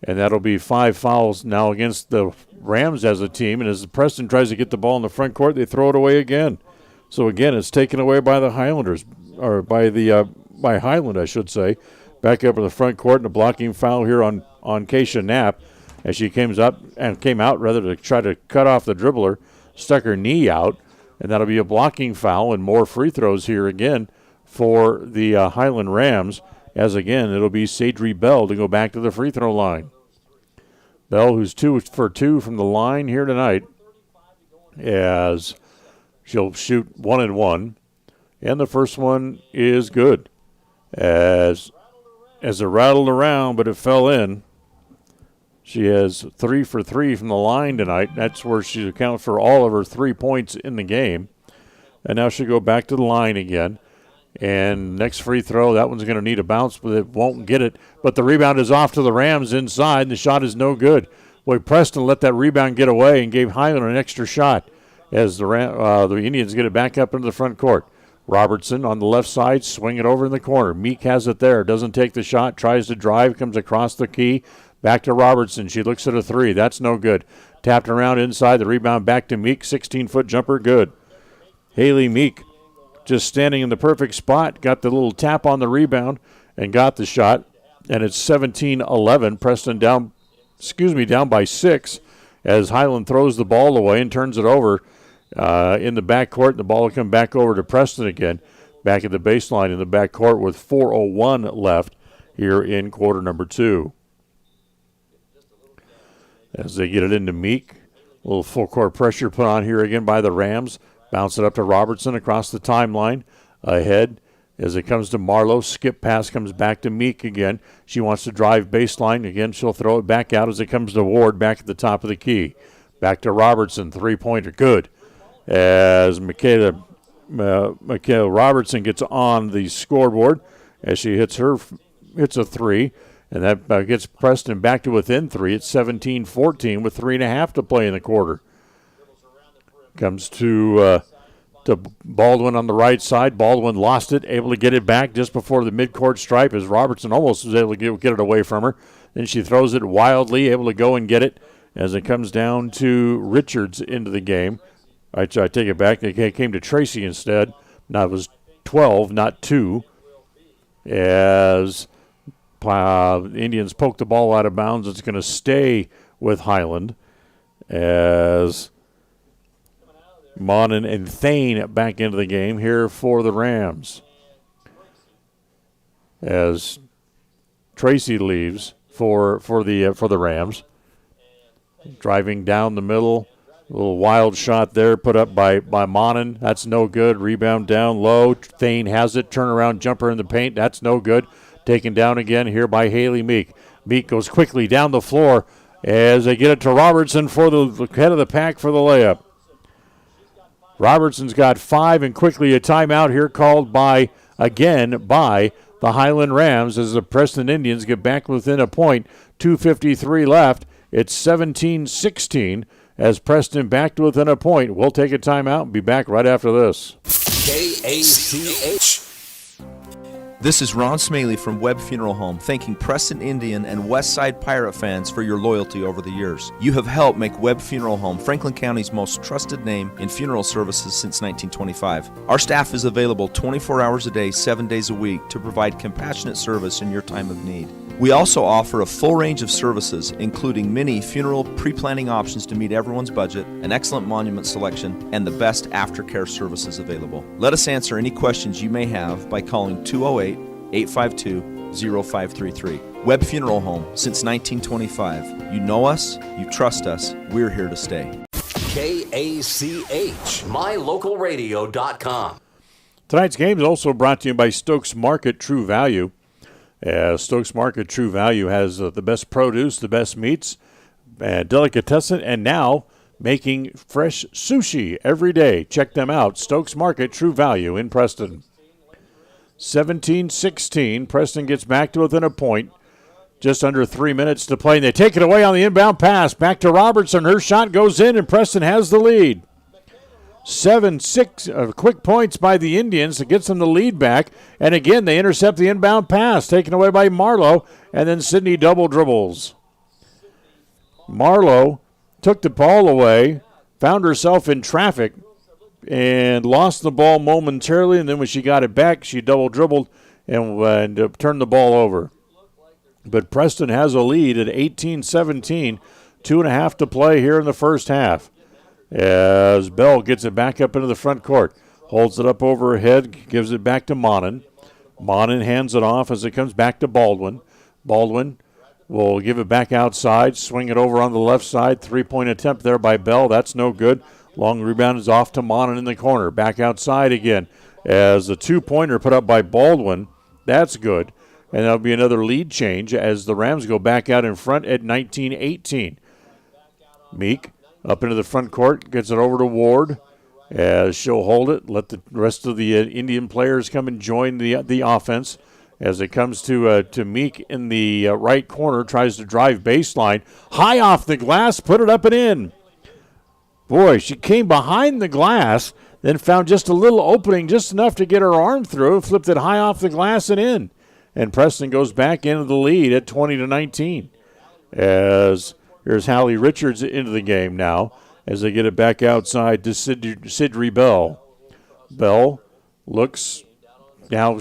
[SPEAKER 2] and that'll be 5 fouls now against the Rams as a team. And as Preston tries to get the ball in the front court, they throw it away again. So again, it's taken away by the Highlanders, or by Highland, I should say. Back up in the front court, and a blocking foul here on Keisha Knapp as she came out to try to cut off the dribbler, stuck her knee out, and that'll be a blocking foul and more free throws here again for the Highland Rams, as again it'll be Sadri Bell to go back to the free throw line. Bell, who's 2 for 2 from the line here tonight, as she'll shoot 1-1, and the first one is good. As it rattled around, but it fell in. She has 3 for 3 from the line tonight. That's where she accounts for all of her 3 points in the game. And now she'll go back to the line again. And next free throw, that one's going to need a bounce, but it won't get it. But the rebound is off to the Rams inside, and the shot is no good. Boy, Preston let that rebound get away and gave Highland an extra shot as the Indians get it back up into the front court. Robertson on the left side, swing it over in the corner. Meek has it there, doesn't take the shot, tries to drive, comes across the key. Back to Robertson. She looks at a three. That's no good. Tapped around inside. The rebound back to Meek. 16-foot jumper. Good. Haley Meek just standing in the perfect spot. Got the little tap on the rebound and got the shot. And it's 17-11. Preston down by 6 as Highland throws the ball away and turns it over in the backcourt. The ball will come back over to Preston again. Back at the baseline in the backcourt with 4:01 left here in quarter number 2. As they get it into Meek. A little full court pressure put on here again by the Rams. Bounce it up to Robertson across the timeline. Ahead as it comes to Marlowe. Skip pass comes back to Meek again. She wants to drive baseline. Again, she'll throw it back out as it comes to Ward back at the top of the key. Back to Robertson. Three-pointer. Good. As Michaela Robertson gets on the scoreboard as she hits a three. And that gets Preston back to within 3. It's 17-14 with 3.5 to play in the quarter. Comes to Baldwin on the right side. Baldwin lost it, able to get it back just before the midcourt stripe as Robertson almost was able to get it away from her. Then she throws it wildly, able to go and get it as it comes down to Richards into the game. I take it back. It came to Tracy instead. Now it was 12, not 2. As Indians poke the ball out of bounds. It's going to stay with Highland as Monin and Thane back into the game here for the Rams. As Tracy leaves for the Rams. Driving down the middle. A little wild shot there put up by Monin. That's no good. Rebound down low. Thane has it. Turnaround jumper in the paint. That's no good. Taken down again here by Haley Meek. Meek goes quickly down the floor as they get it to Robertson for the head of the pack for the layup. Robertson's got 5 and quickly a timeout here called by the Highland Rams as the Preston Indians get back within a point. 2:53 left. It's 17-16 as Preston back to within a point. We'll take a timeout and be back right after this.
[SPEAKER 3] KACH.
[SPEAKER 6] This is Ron Smaley from Webb Funeral Home, thanking Preston Indian and Westside Pirate fans for your loyalty over the years. You have helped make Webb Funeral Home Franklin County's most trusted name in funeral services since 1925. Our staff is available 24 hours a day, 7 days a week to provide compassionate service in your time of need. We also offer a full range of services, including many funeral pre-planning options to meet everyone's budget, an excellent monument selection, and the best aftercare services available. Let us answer any questions you may have by calling 208-852-0533. Webb Funeral Home, since 1925. You know us, you trust us, we're here to stay.
[SPEAKER 3] KACH, mylocalradio.com.
[SPEAKER 2] Tonight's game is also brought to you by Stokes Market True Value. Stokes Market True Value has the best produce, the best meats, delicatessen, and now making fresh sushi every day. Check them out. Stokes Market True Value in Preston. 17-16. Preston gets back to within a point. Just under 3 minutes to play. And they take it away on the inbound pass. Back to Robertson. Her shot goes in, and Preston has the lead. 7-6 quick points by the Indians. It gets them the lead back. And again, they intercept the inbound pass, taken away by Marlowe. And then Sydney double dribbles. Marlowe took the ball away, found herself in traffic, and lost the ball momentarily. And then when she got it back, she double dribbled and turned the ball over. But Preston has a lead at 18-17, 2.5 to play here in the first half. As Bell gets it back up into the front court. Holds it up over her head, gives it back to Monin. Monin hands it off as it comes back to Baldwin. Baldwin will give it back outside, swing it over on the left side. 3-point attempt there by Bell. That's no good. Long rebound is off to Monin in the corner. Back outside again as a 2-pointer put up by Baldwin. That's good. And that'll be another lead change as the Rams go back out in front at 19-18. Meek up into the front court, gets it over to Ward as she'll hold it. Let the rest of the Indian players come and join the offense. As it comes to Meek in the right corner, tries to drive baseline. High off the glass, put it up and in. Boy, she came behind the glass, then found just a little opening, just enough to get her arm through, flipped it high off the glass and in. And Preston goes back into the lead at 20-19. As here's Hallie Richards into the game now as they get it back outside to Sidri Bell. Bell looks now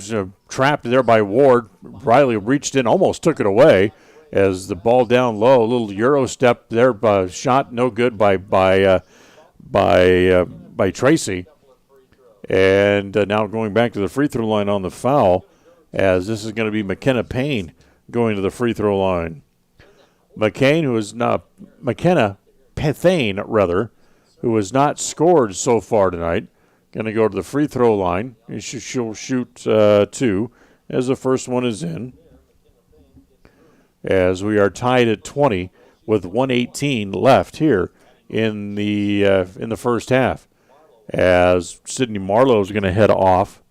[SPEAKER 2] trapped there by Ward. Riley reached in, almost took it away as the ball down low. A little Euro step there, shot no good by Tracy. And now going back to the free throw line on the foul, as this is going to be McKenna Payne going to the free throw line. McKenna Pethane, who has not scored so far tonight, going to go to the free throw line. She'll shoot 2 as the first one is in. As we are tied at 20 with 1:18 left here in the first half. As Sydney Marlowe is going to head off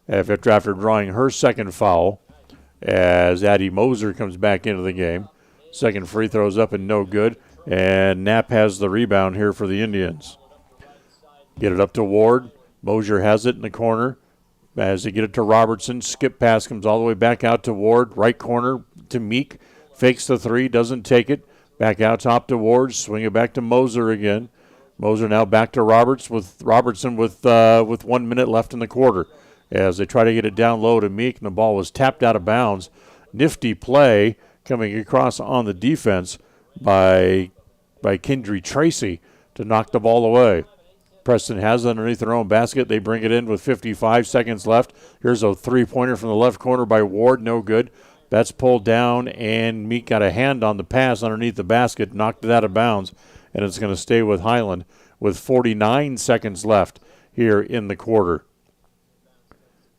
[SPEAKER 2] after drawing her second foul, as Addie Moser comes back into the game. Second free throw's up and no good, and Knapp has the rebound here for the Indians. Get it up to Ward. Moser has it in the corner. As they get it to Robertson, skip pass comes all the way back out to Ward. Right corner to Meek. Fakes the three, doesn't take it. Back out top to Ward. Swing it back to Moser again. Moser now back to Robertson with 1 minute left in the quarter. As they try to get it down low to Meek, and the ball was tapped out of bounds. Nifty play coming across on the defense by Kendry Tracy to knock the ball away. Preston has it underneath their own basket. They bring it in with 55 seconds left. Here's a three-pointer from the left corner by Ward, no good. That's pulled down, and Meek got a hand on the pass underneath the basket, knocked it out of bounds, and it's going to stay with Highland with 49 seconds left here in the quarter.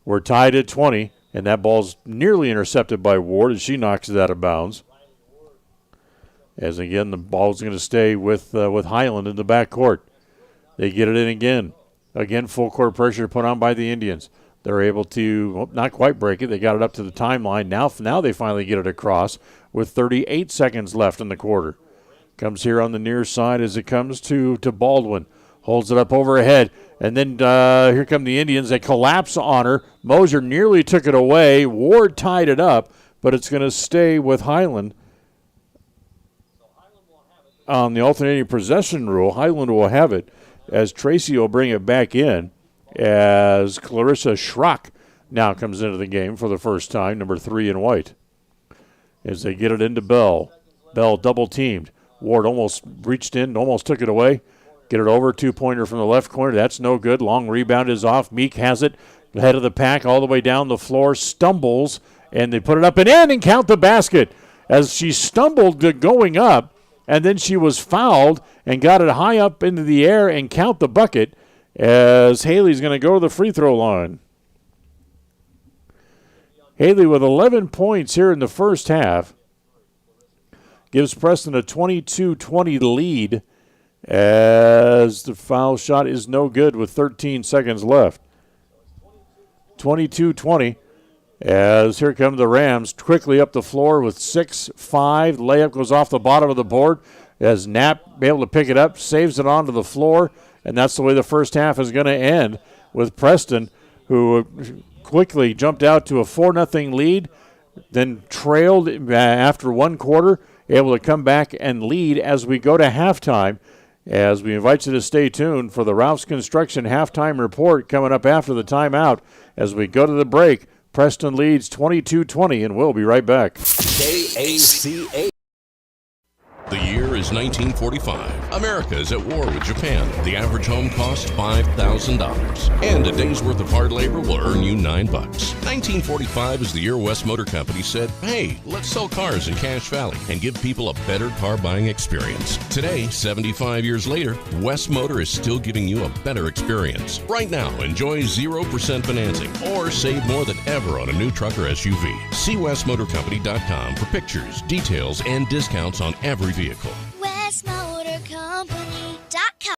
[SPEAKER 2] We're tied at 20, and that ball's nearly intercepted by Ward as she knocks it out of bounds. As again, the ball's going to stay with Highland in the backcourt. They get it in again. Again, full court pressure put on by the Indians. They're able to not quite break it. They got it up to the timeline. Now they finally get it across with 38 seconds left in the quarter. Comes here on the near side as it comes to Baldwin. Holds it up overhead. And then here come the Indians. They collapse on her. Moser nearly took it away. Ward tied it up, but it's going to stay with Highland. On the alternating possession rule, Highland will have it as Tracy will bring it back in as Clarissa Schrock now comes into the game for the first time, number 3 in white. As they get it into Bell. Bell double-teamed. Ward almost reached in, almost took it away. Get it over, two-pointer from the left corner. That's no good. Long rebound is off. Meek has it. Head of the pack all the way down the floor. Stumbles, and they put it up and in and count the basket. As she stumbled going up, and then she was fouled and got it high up into the air and count the bucket as Haley's going to go to the free throw line. Haley with 11 points here in the first half gives Preston a 22-20 lead as the foul shot is no good with 13 seconds left. 22-20 as here come the Rams quickly up the floor with 6-5. Layup goes off the bottom of the board as Knapp able to pick it up, saves it onto the floor, and that's the way the first half is going to end with Preston, who quickly jumped out to a 4-0 lead, then trailed after one quarter, able to come back and lead as we go to halftime. As we invite you to stay tuned for the Ralph's Construction halftime report coming up after the timeout. As we go to the break, Preston leads 22-20, and we'll be right back.
[SPEAKER 3] KACA.
[SPEAKER 5] The year is 1945. America is at war with Japan. The average home costs $5,000. And a day's worth of hard labor will earn you $9. 1945 is the year West Motor Company said, hey, let's sell cars in Cache Valley and give people a better car buying experience. Today, 75 years later, West Motor is still giving you a better experience. Right now, enjoy 0% financing or save more than ever on a new truck or SUV. See westmotorcompany.com for pictures, details, and discounts on every vehicle.
[SPEAKER 14] WestMotorCompany.com.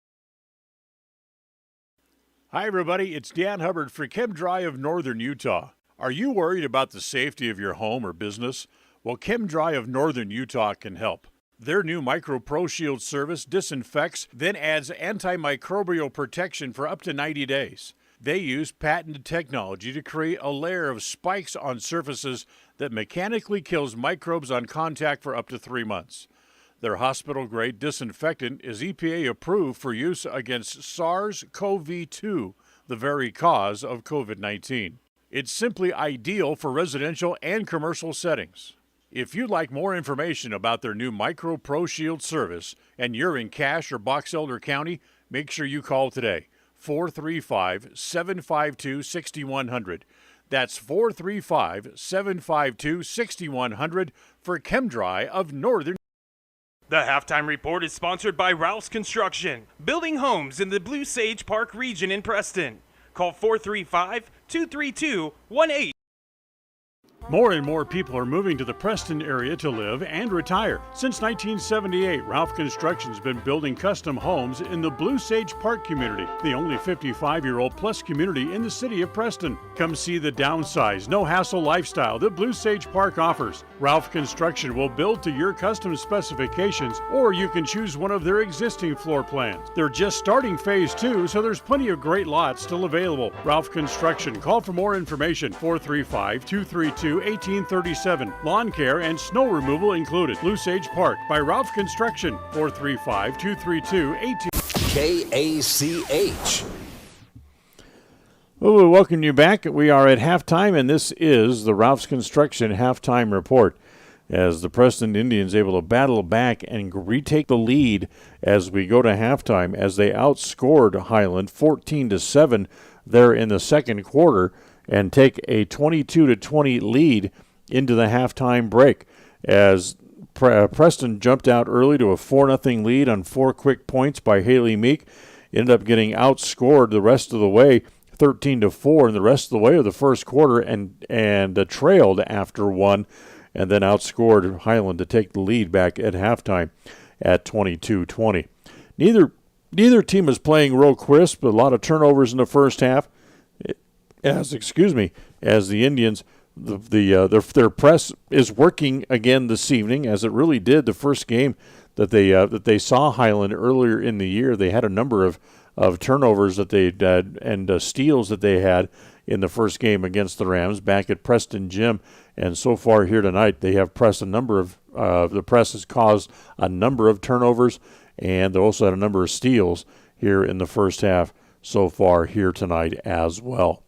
[SPEAKER 1] Hi, everybody. It's Dan Hubbard for Chem Dry of Northern Utah. Are you worried about the safety of your home or business? Well, Chem Dry of Northern Utah can help. Their new Micro Pro Shield service disinfects, then adds antimicrobial protection for up to 90 days. They use patented technology to create a layer of spikes on surfaces that mechanically kills microbes on contact for up to 3 months. Their hospital-grade disinfectant is EPA approved for use against SARS-CoV-2, the very cause of COVID-19. It's simply ideal for residential and commercial settings. If you'd like more information about their new Micro Pro Shield service and you're in Cache or Box Elder County, make sure you call today, 435-752-6100. That's 435-752-6100 for ChemDry of Northern.
[SPEAKER 8] The Halftime Report is sponsored by Ralph's Construction, building homes in the Blue Sage Park region in Preston. Call 435-232-18.
[SPEAKER 1] More and more people are moving to the Preston area to live and retire. Since 1978, Ralph Construction's been building custom homes in the Blue Sage Park community, the only 55-year-old plus community in the city of Preston. Come see the downsized, no-hassle lifestyle that Blue Sage Park offers. Ralph Construction will build to your custom specifications, or you can choose one of their existing floor plans. They're just starting phase 2, so there's plenty of great lots still available. Ralph Construction. Call for more information, 435-232-1837. Lawn care and snow removal included. Blue Sage Park by Ralph Construction. 435-232-18.
[SPEAKER 3] KACH.
[SPEAKER 2] Well, we welcome you back. We are at halftime, and this is the Ralph's Construction Halftime Report. As the Preston Indians able to battle back and retake the lead as we go to halftime, as they outscored Highland 14-7 there in the second quarter, and take a 22-20 lead into the halftime break as Preston jumped out early to a 4-0 lead on 4 quick points by Haley Meek. Ended up getting outscored the rest of the way, 13-4 in the rest of the way of the first quarter, and trailed after 1, and then outscored Highland to take the lead back at halftime at 22-20. Neither team is playing real crisp, but a lot of turnovers in the first half. As the Indians, their press is working again this evening, as it really did the first game that they saw Highland earlier in the year. They had a number of turnovers that they had and steals that they had in the first game against the Rams back at Preston Gym, and so far here tonight they have pressed the press has caused a number of turnovers, and they also had a number of steals here in the first half so far here tonight as well.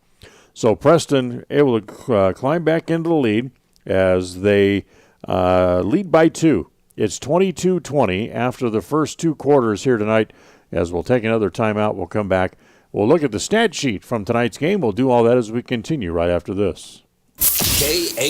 [SPEAKER 2] So Preston able to climb back into the lead as they lead by 2. It's 22-20 after the first 2 quarters here tonight. As we'll take another timeout, we'll come back. We'll look at the stat sheet from tonight's game. We'll do all that as we continue right after this.
[SPEAKER 3] KACH.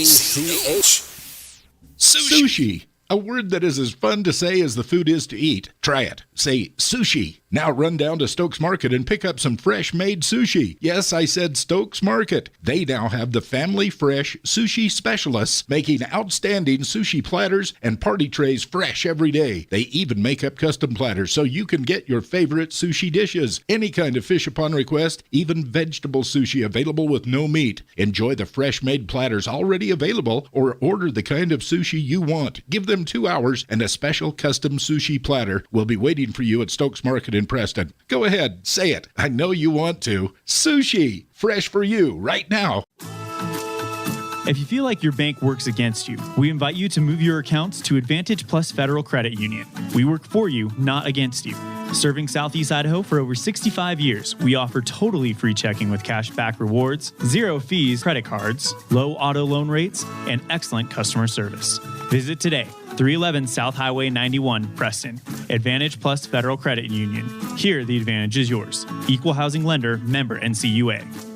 [SPEAKER 4] Sushi. A word that is as fun to say as the food is to eat. Try it. Say sushi. Now run down to Stokes Market and pick up some fresh-made sushi. Yes, I said Stokes Market. They now have the family fresh sushi specialists making outstanding sushi platters and party trays fresh every day. They even make up custom platters so you can get your favorite sushi dishes. Any kind of fish upon request, even vegetable sushi available with no meat. Enjoy the fresh-made platters already available or order the kind of sushi you want. Give them 2 hours and a special custom sushi platter will be waiting for you at Stokes Market in Preston. Go ahead, say it. I know you want to. Sushi, fresh for you right now.
[SPEAKER 14] If you feel like your bank works against you, we invite you to move your accounts to Advantage Plus Federal Credit Union. We work for you, not against you. Serving Southeast Idaho for over 65 years, we offer totally free checking with cash back rewards, 0 fees credit cards, low auto loan rates, and excellent customer service. Visit today, 311 South Highway 91, Preston. Advantage Plus Federal Credit Union. Here, the advantage is yours. Equal housing lender, member NCUA.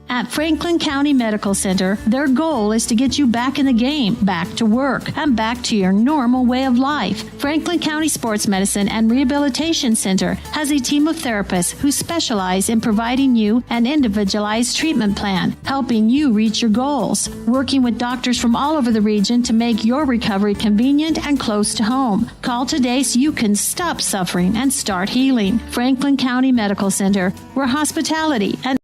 [SPEAKER 15] At Franklin County Medical Center, their goal is to get you back in the game, back to work, and back to your normal way of life. Franklin County Sports Medicine and Rehabilitation Center has a team of therapists who specialize in providing you an individualized treatment plan, helping you reach your goals, working with doctors from all over the region to make your recovery convenient and close to home. Call today so you can stop suffering and start healing. Franklin County Medical Center, where hospitality and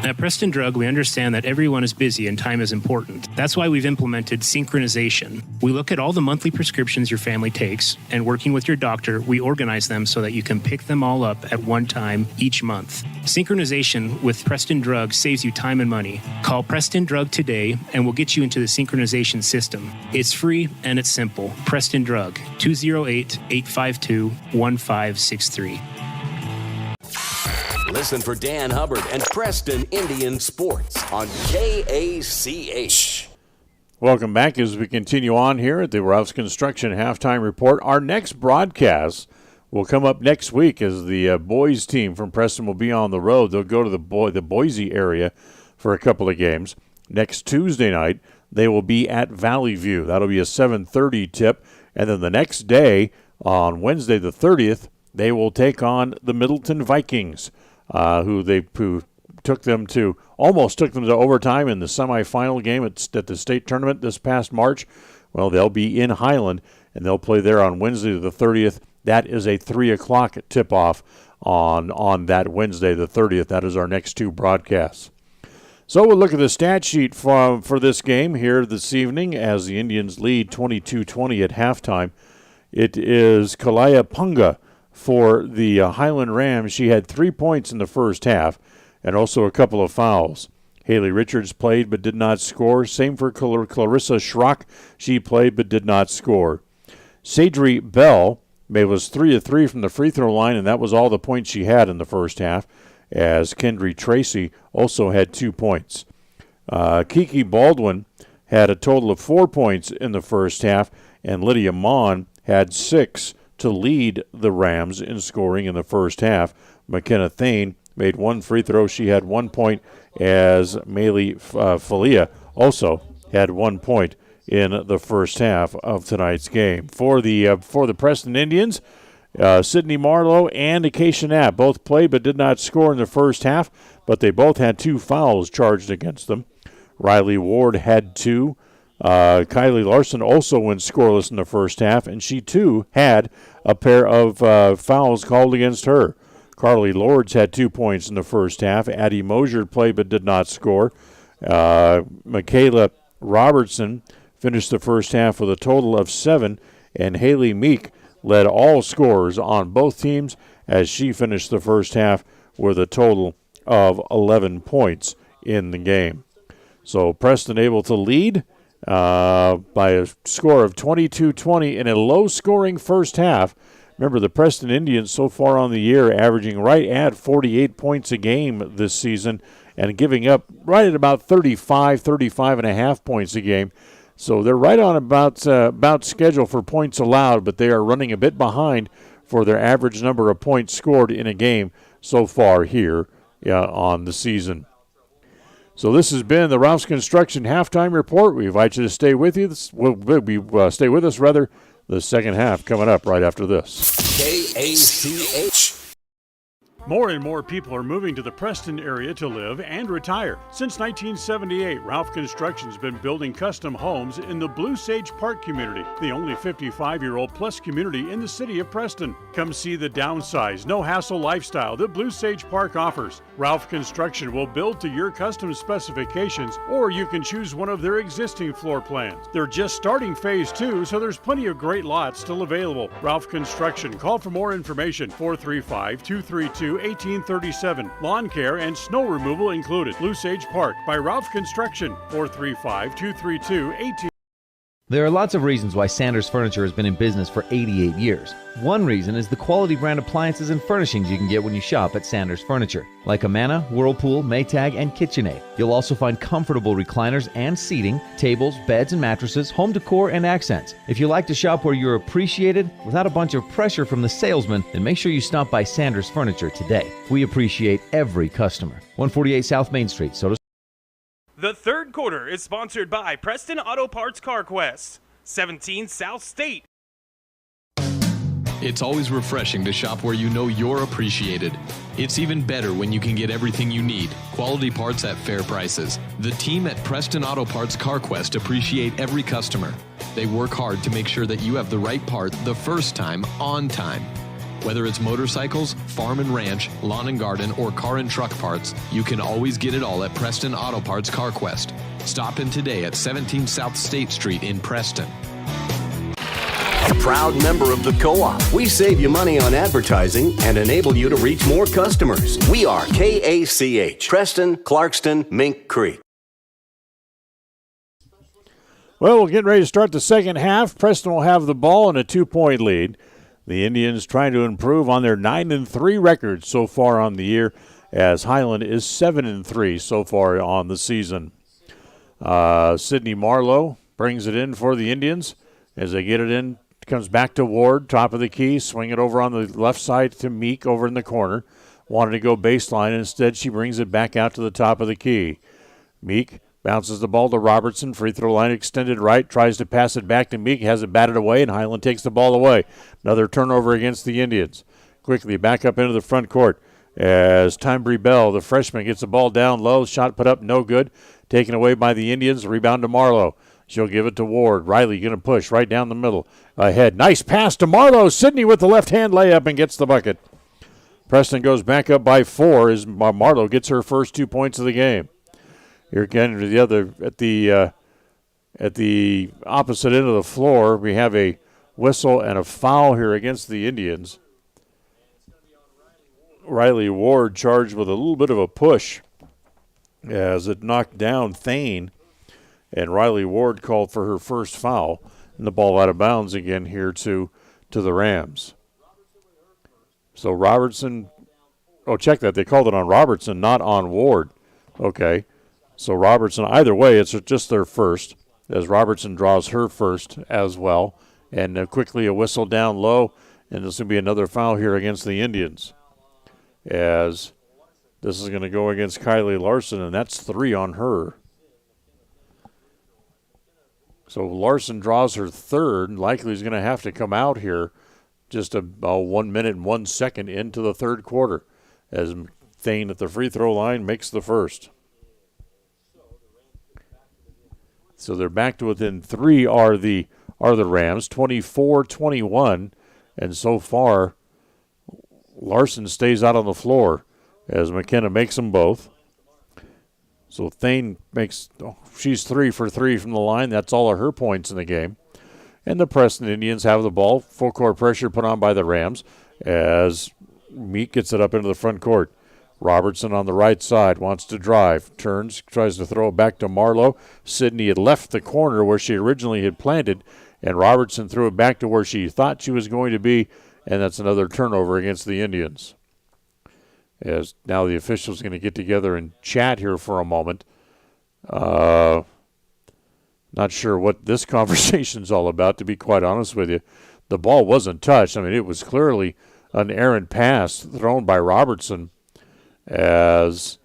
[SPEAKER 10] At Preston Drug, we understand that everyone is busy and time is important. That's why we've implemented synchronization. We look at all the monthly prescriptions your family takes, and working with your doctor, we organize them so that you can pick them all up at one time each month. Synchronization with Preston Drug saves you time and money. Call Preston Drug today, and we'll get you into the synchronization system. It's free and it's simple. Preston Drug, 208-852-1563.
[SPEAKER 3] Listen for Dan Hubbard and Preston Indian Sports on KACH.
[SPEAKER 2] Welcome back as we continue on here at the Rouse Construction Halftime Report. Our next broadcast will come up next week as the boys team from Preston will be on the road. They'll go to the Boise area for a couple of games. Next Tuesday night, they will be at Valley View. That'll be a 7:30 tip. And then the next day, on Wednesday the 30th, they will take on the Middleton Vikings, who almost took them to overtime in the semifinal game at the state tournament this past March. Well, they'll be in Highland, and they'll play there on Wednesday the 30th. That is a 3 o'clock tip-off on that Wednesday the 30th. That is our next two broadcasts. So we'll look at the stat sheet for this game here this evening as the Indians lead 22-20 at halftime. It is Kalaya Punga for the Highland Rams. She had 3 points in the first half and also a couple of fouls. Haley Richards played but did not score. Same for Clarissa Schrock. She played but did not score. Sadri Bell was 3 of 3 from the free throw line, and that was all the points she had in the first half, as Kendry Tracy also had 2 points. Kiki Baldwin had a total of 4 points in the first half, and Lydia Mon had 6 to lead the Rams in scoring in the first half. McKenna Thane made 1 free throw. She had 1 point, as Maylee Falia also had 1 point in the first half of tonight's game. For the Preston Indians, Sydney Marlowe and Acacia Knapp both played but did not score in the first half, but they both had 2 fouls charged against them. Riley Ward had 2. Kylie Larson also went scoreless in the first half, and she too had a pair of fouls called against her. Carly Lords had 2 points in the first half. Addie Mosier played but did not score. Michaela Robertson finished the first half with a total of 7, and Haley Meek led all scorers on both teams as she finished the first half with a total of 11 points in the game. So Preston able to lead by a score of 22-20 in a low-scoring first half. Remember, the Preston Indians so far on the year averaging right at 48 points a game this season and giving up right at about 35 and a half points a game. So they're right on about schedule for points allowed, but they are running a bit behind for their average number of points scored in a game so far here on the season. So this has been the Rouse Construction Halftime Report. We invite you to stay with you. Stay with us, rather. The second half coming up right after this.
[SPEAKER 3] KACH.
[SPEAKER 1] More and more people are moving to the Preston area to live and retire. Since 1978, Ralph Construction has been building custom homes in the Blue Sage Park community, the only 55-year-old plus community in the city of Preston. Come see the downsized, no-hassle lifestyle that Blue Sage Park offers. Ralph Construction will build to your custom specifications, or you can choose one of their existing floor plans. They're just starting phase 2, so there's plenty of great lots still available. Ralph Construction. Call for more information, 435-232-1837. Lawn care and snow removal included. Blue Sage Park by Ralph Construction, 435-232-1837.
[SPEAKER 16] There are lots of reasons why Sanders Furniture has been in business for 88 years. One reason is the quality brand appliances and furnishings you can get when you shop at Sanders Furniture, like Amana, Whirlpool, Maytag, and KitchenAid. You'll also find comfortable recliners and seating, tables, beds and mattresses, home decor, and accents. If you like to shop where you're appreciated without a bunch of pressure from the salesman, then make sure you stop by Sanders Furniture today. We appreciate every customer. 148 South Main Street, Soda.
[SPEAKER 8] The third quarter is sponsored by Preston Auto Parts CarQuest, 17 South State.
[SPEAKER 7] It's always refreshing to shop where you know you're appreciated. It's even better when you can get everything you need, quality parts at fair prices. The team at Preston Auto Parts CarQuest appreciate every customer. They work hard to make sure that you have the right part the first time, on time. Whether it's motorcycles, farm and ranch, lawn and garden, or car and truck parts, you can always get it all at Preston Auto Parts CarQuest. Stop in today at 17 South State Street in Preston.
[SPEAKER 3] A proud member of the Co-op. We save you money on advertising and enable you to reach more customers. We are KACH, Preston, Clarkston, Mink Creek.
[SPEAKER 2] Well, we're getting ready to start the second half. Preston will have the ball and a 2-point lead. The Indians trying to improve on their 9-3 record so far on the year, as Highland is 7-3 so far on the season. Sydney Marlowe brings it in for the Indians. As they get it in, comes back to Ward, top of the key, swing it over on the left side to Meek over in the corner. Wanted to go baseline. Instead, she brings it back out to the top of the key. Meek bounces the ball to Robertson, free throw line extended right, tries to pass it back to Meek, has it batted away, and Highland takes the ball away. Another turnover against the Indians. Quickly back up into the front court as Timbree Bell, the freshman, gets the ball down low, shot put up, no good. Taken away by the Indians, rebound to Marlowe. She'll give it to Ward. Riley going to push right down the middle. Ahead, nice pass to Marlowe. Sydney with the left-hand layup and gets the bucket. Preston goes back up by 4 as Marlowe gets her first 2 points of the game. Here again, the other at the opposite end of the floor, we have a whistle and a foul here against the Indians. Riley Ward charged with a little bit of a push as it knocked down Thane, and Riley Ward called for her first foul, and the ball out of bounds again here to the Rams. So Robertson, check that. They called it on Robertson, not on Ward. Okay. So Robertson, either way, it's just their first, as Robertson draws her first as well. And quickly a whistle down low, and this will be another foul here against the Indians. As this is going to go against Kylie Larson, and that's 3 on her. So Larson draws her third, and likely is going to have to come out here just about 1 minute and 1 second into the third quarter, as Thane at the free throw line makes the first. So they're back to within 3 are the Rams, 24-21, and so far Larson stays out on the floor as McKenna makes them both. So Thane she's 3 for 3 from the line. That's all of her points in the game. And the Preston Indians have the ball. Full court pressure put on by the Rams as Meek gets it up into the front court. Robertson on the right side wants to drive, turns, tries to throw it back to Marlowe. Sydney had left the corner where she originally had planted, and Robertson threw it back to where she thought she was going to be, and that's another turnover against the Indians. As now the officials are going to get together and chat here for a moment. Not sure what this conversation's all about, to be quite honest with you. The ball wasn't touched. I mean, it was clearly an errant pass thrown by Robertson. But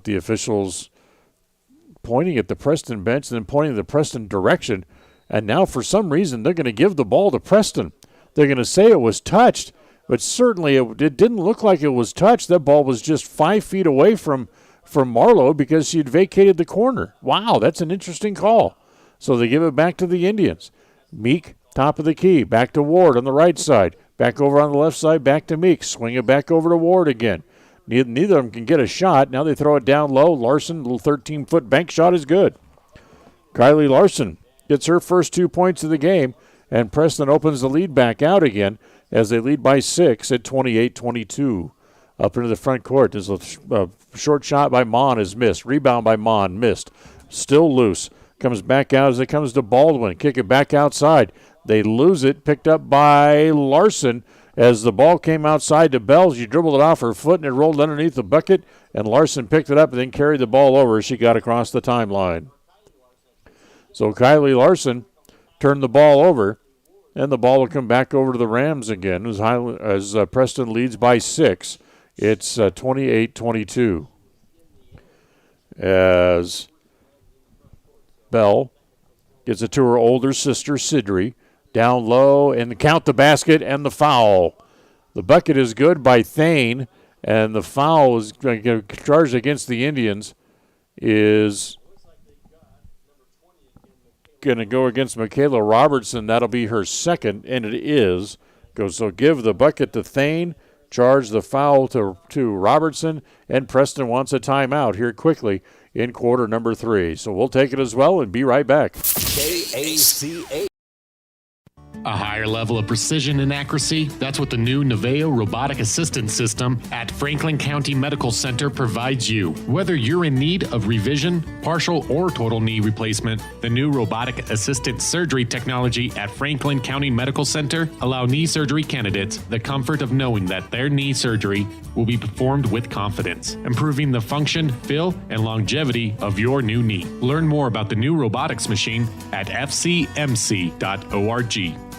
[SPEAKER 2] the officials pointing at the Preston bench and then pointing in the Preston direction, and now for some reason they're going to give the ball to Preston. They're going to say it was touched, but certainly it didn't look like it was touched. That ball was just 5 feet away from Marlowe because she had vacated the corner. Wow, that's an interesting call. So they give it back to the Indians. Meek, top of the key, back to Ward on the right side. Back over on the left side, back to Meek. Swing it back over to Ward again. Neither of them can get a shot. Now they throw it down low. Larson, little 13-foot bank shot is good. Kylie Larson gets her first 2 points of the game, and Preston opens the lead back out again as they lead by 6 at 28-22. Up into the front court. There's a short shot by Mon is missed. Rebound by Mon, missed. Still loose. Comes back out as it comes to Baldwin. Kick it back outside. They lose it, picked up by Larson as the ball came outside to Bell. She dribbled it off her foot and it rolled underneath the bucket, and Larson picked it up and then carried the ball over as she got across the timeline. So Kylie Larson turned the ball over, and the ball will come back over to the Rams again as Preston leads by 6. It's 28-22 as Bell gets it to her older sister, Sidri. Down low, and count the basket and the foul. The bucket is good by Thane, and the foul is charged against the Indians is going to go against Michaela Robertson. That'll be her second, and it is. So give the bucket to Thane, charge the foul to Robertson, and Preston wants a timeout here quickly in quarter number 3. So we'll take it as well and be right back.
[SPEAKER 3] KACA.
[SPEAKER 17] A higher level of precision and accuracy, that's what the new Naveo robotic assistance system at Franklin County Medical Center provides you. Whether you're in need of revision, partial or total knee replacement, the new robotic assisted surgery technology at Franklin County Medical Center allow knee surgery candidates the comfort of knowing that their knee surgery will be performed with confidence, improving the function, feel, and longevity of your new knee. Learn more about the new robotics machine at fcmc.org.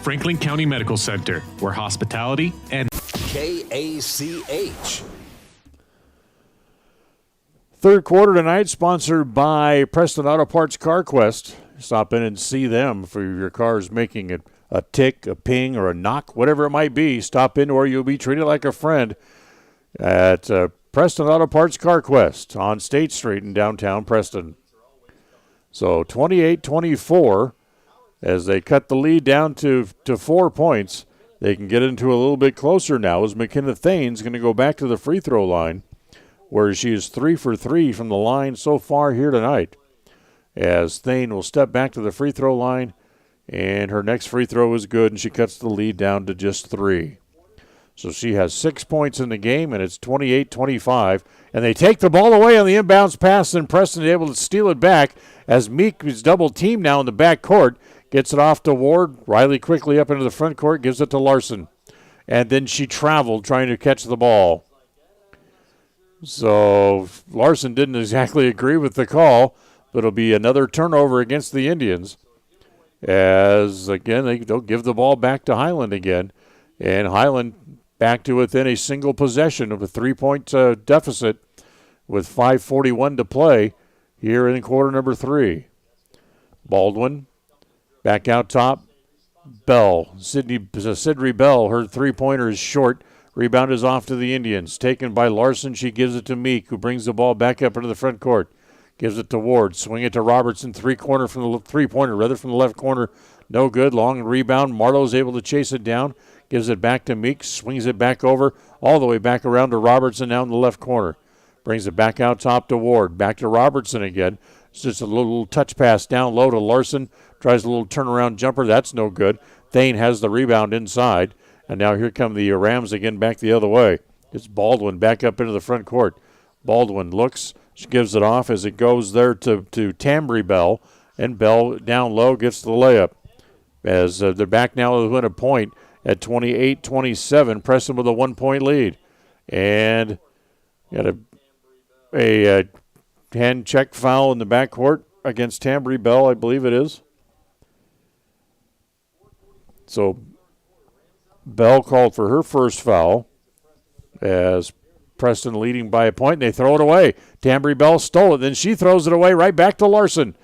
[SPEAKER 17] Franklin County Medical Center, where hospitality and
[SPEAKER 3] KACH.
[SPEAKER 2] Third quarter tonight, sponsored by Preston Auto Parts CarQuest. Stop in and see them for your cars making a tick, a ping, or a knock, whatever it might be. Stop in where you'll be treated like a friend at Preston Auto Parts CarQuest on State Street in downtown Preston. So 28-24. As they cut the lead down to 4 points, they can get into a little bit closer now as McKenna Thane's going to go back to the free throw line, where she is 3 for 3 from the line so far here tonight. As Thane will step back to the free throw line, and her next free throw is good, and she cuts the lead down to just 3. So she has 6 points in the game, and it's 28-25. And they take the ball away on the inbounds pass, and Preston is able to steal it back as Meek is double-teamed now in the back court. Gets it off to Ward. Riley quickly up into the front court, gives it to Larson. And then she traveled trying to catch the ball. So Larson didn't exactly agree with the call, but it'll be another turnover against the Indians. As, again, they'll give the ball back to Highland again. And Highland back to within a single possession of a 3-point deficit with 5:41 to play here in quarter number 3. Baldwin. Back out top, Bell. Sydney Bell, her three-pointer is short. Rebound is off to the Indians. Taken by Larson. She gives it to Meek, who brings the ball back up into the front court. Gives it to Ward. Swing it to Robertson. Three-pointer from the left corner. No good. Long rebound. Marlowe's able to chase it down. Gives it back to Meek. Swings it back over. All the way back around to Robertson now in the left corner. Brings it back out top to Ward. Back to Robertson again. It's just a little touch pass down low to Larson. Tries a little turnaround jumper. That's no good. Thane has the rebound inside. And now here come the Rams again back the other way. It's Baldwin back up into the front court. Baldwin looks. She gives it off as it goes there to Tambry Bell. And Bell down low gets the layup. As they're back now within a point at 28-27. Preston with a 1-point lead. And got a hand check foul in the backcourt against Tambry Bell, I believe it is. So Bell called for her first foul as Preston leading by a point, and they throw it away. Tambry Bell stole it, then she throws it away right back to Larson.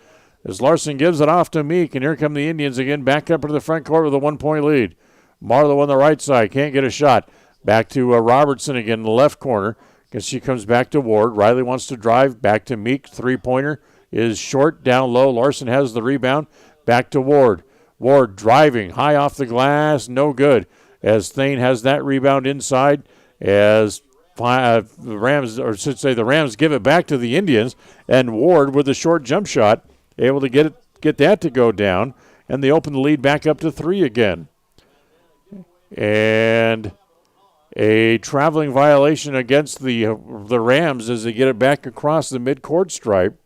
[SPEAKER 2] As Larson gives it off to Meek, and here come the Indians again, back up into the front court with a 1-point lead. Marlowe on the right side, can't get a shot. Back to Robertson again in the left corner, because she comes back to Ward. Riley wants to drive, back to Meek. Three-pointer is short, down low. Larson has the rebound, back to Ward. Ward driving, high off the glass, no good. As Thane has that rebound inside, as the Rams give it back to the Indians, and Ward with a short jump shot, able to get that to go down, and they open the lead back up to 3 again. And a traveling violation against the Rams as they get it back across the midcourt stripe.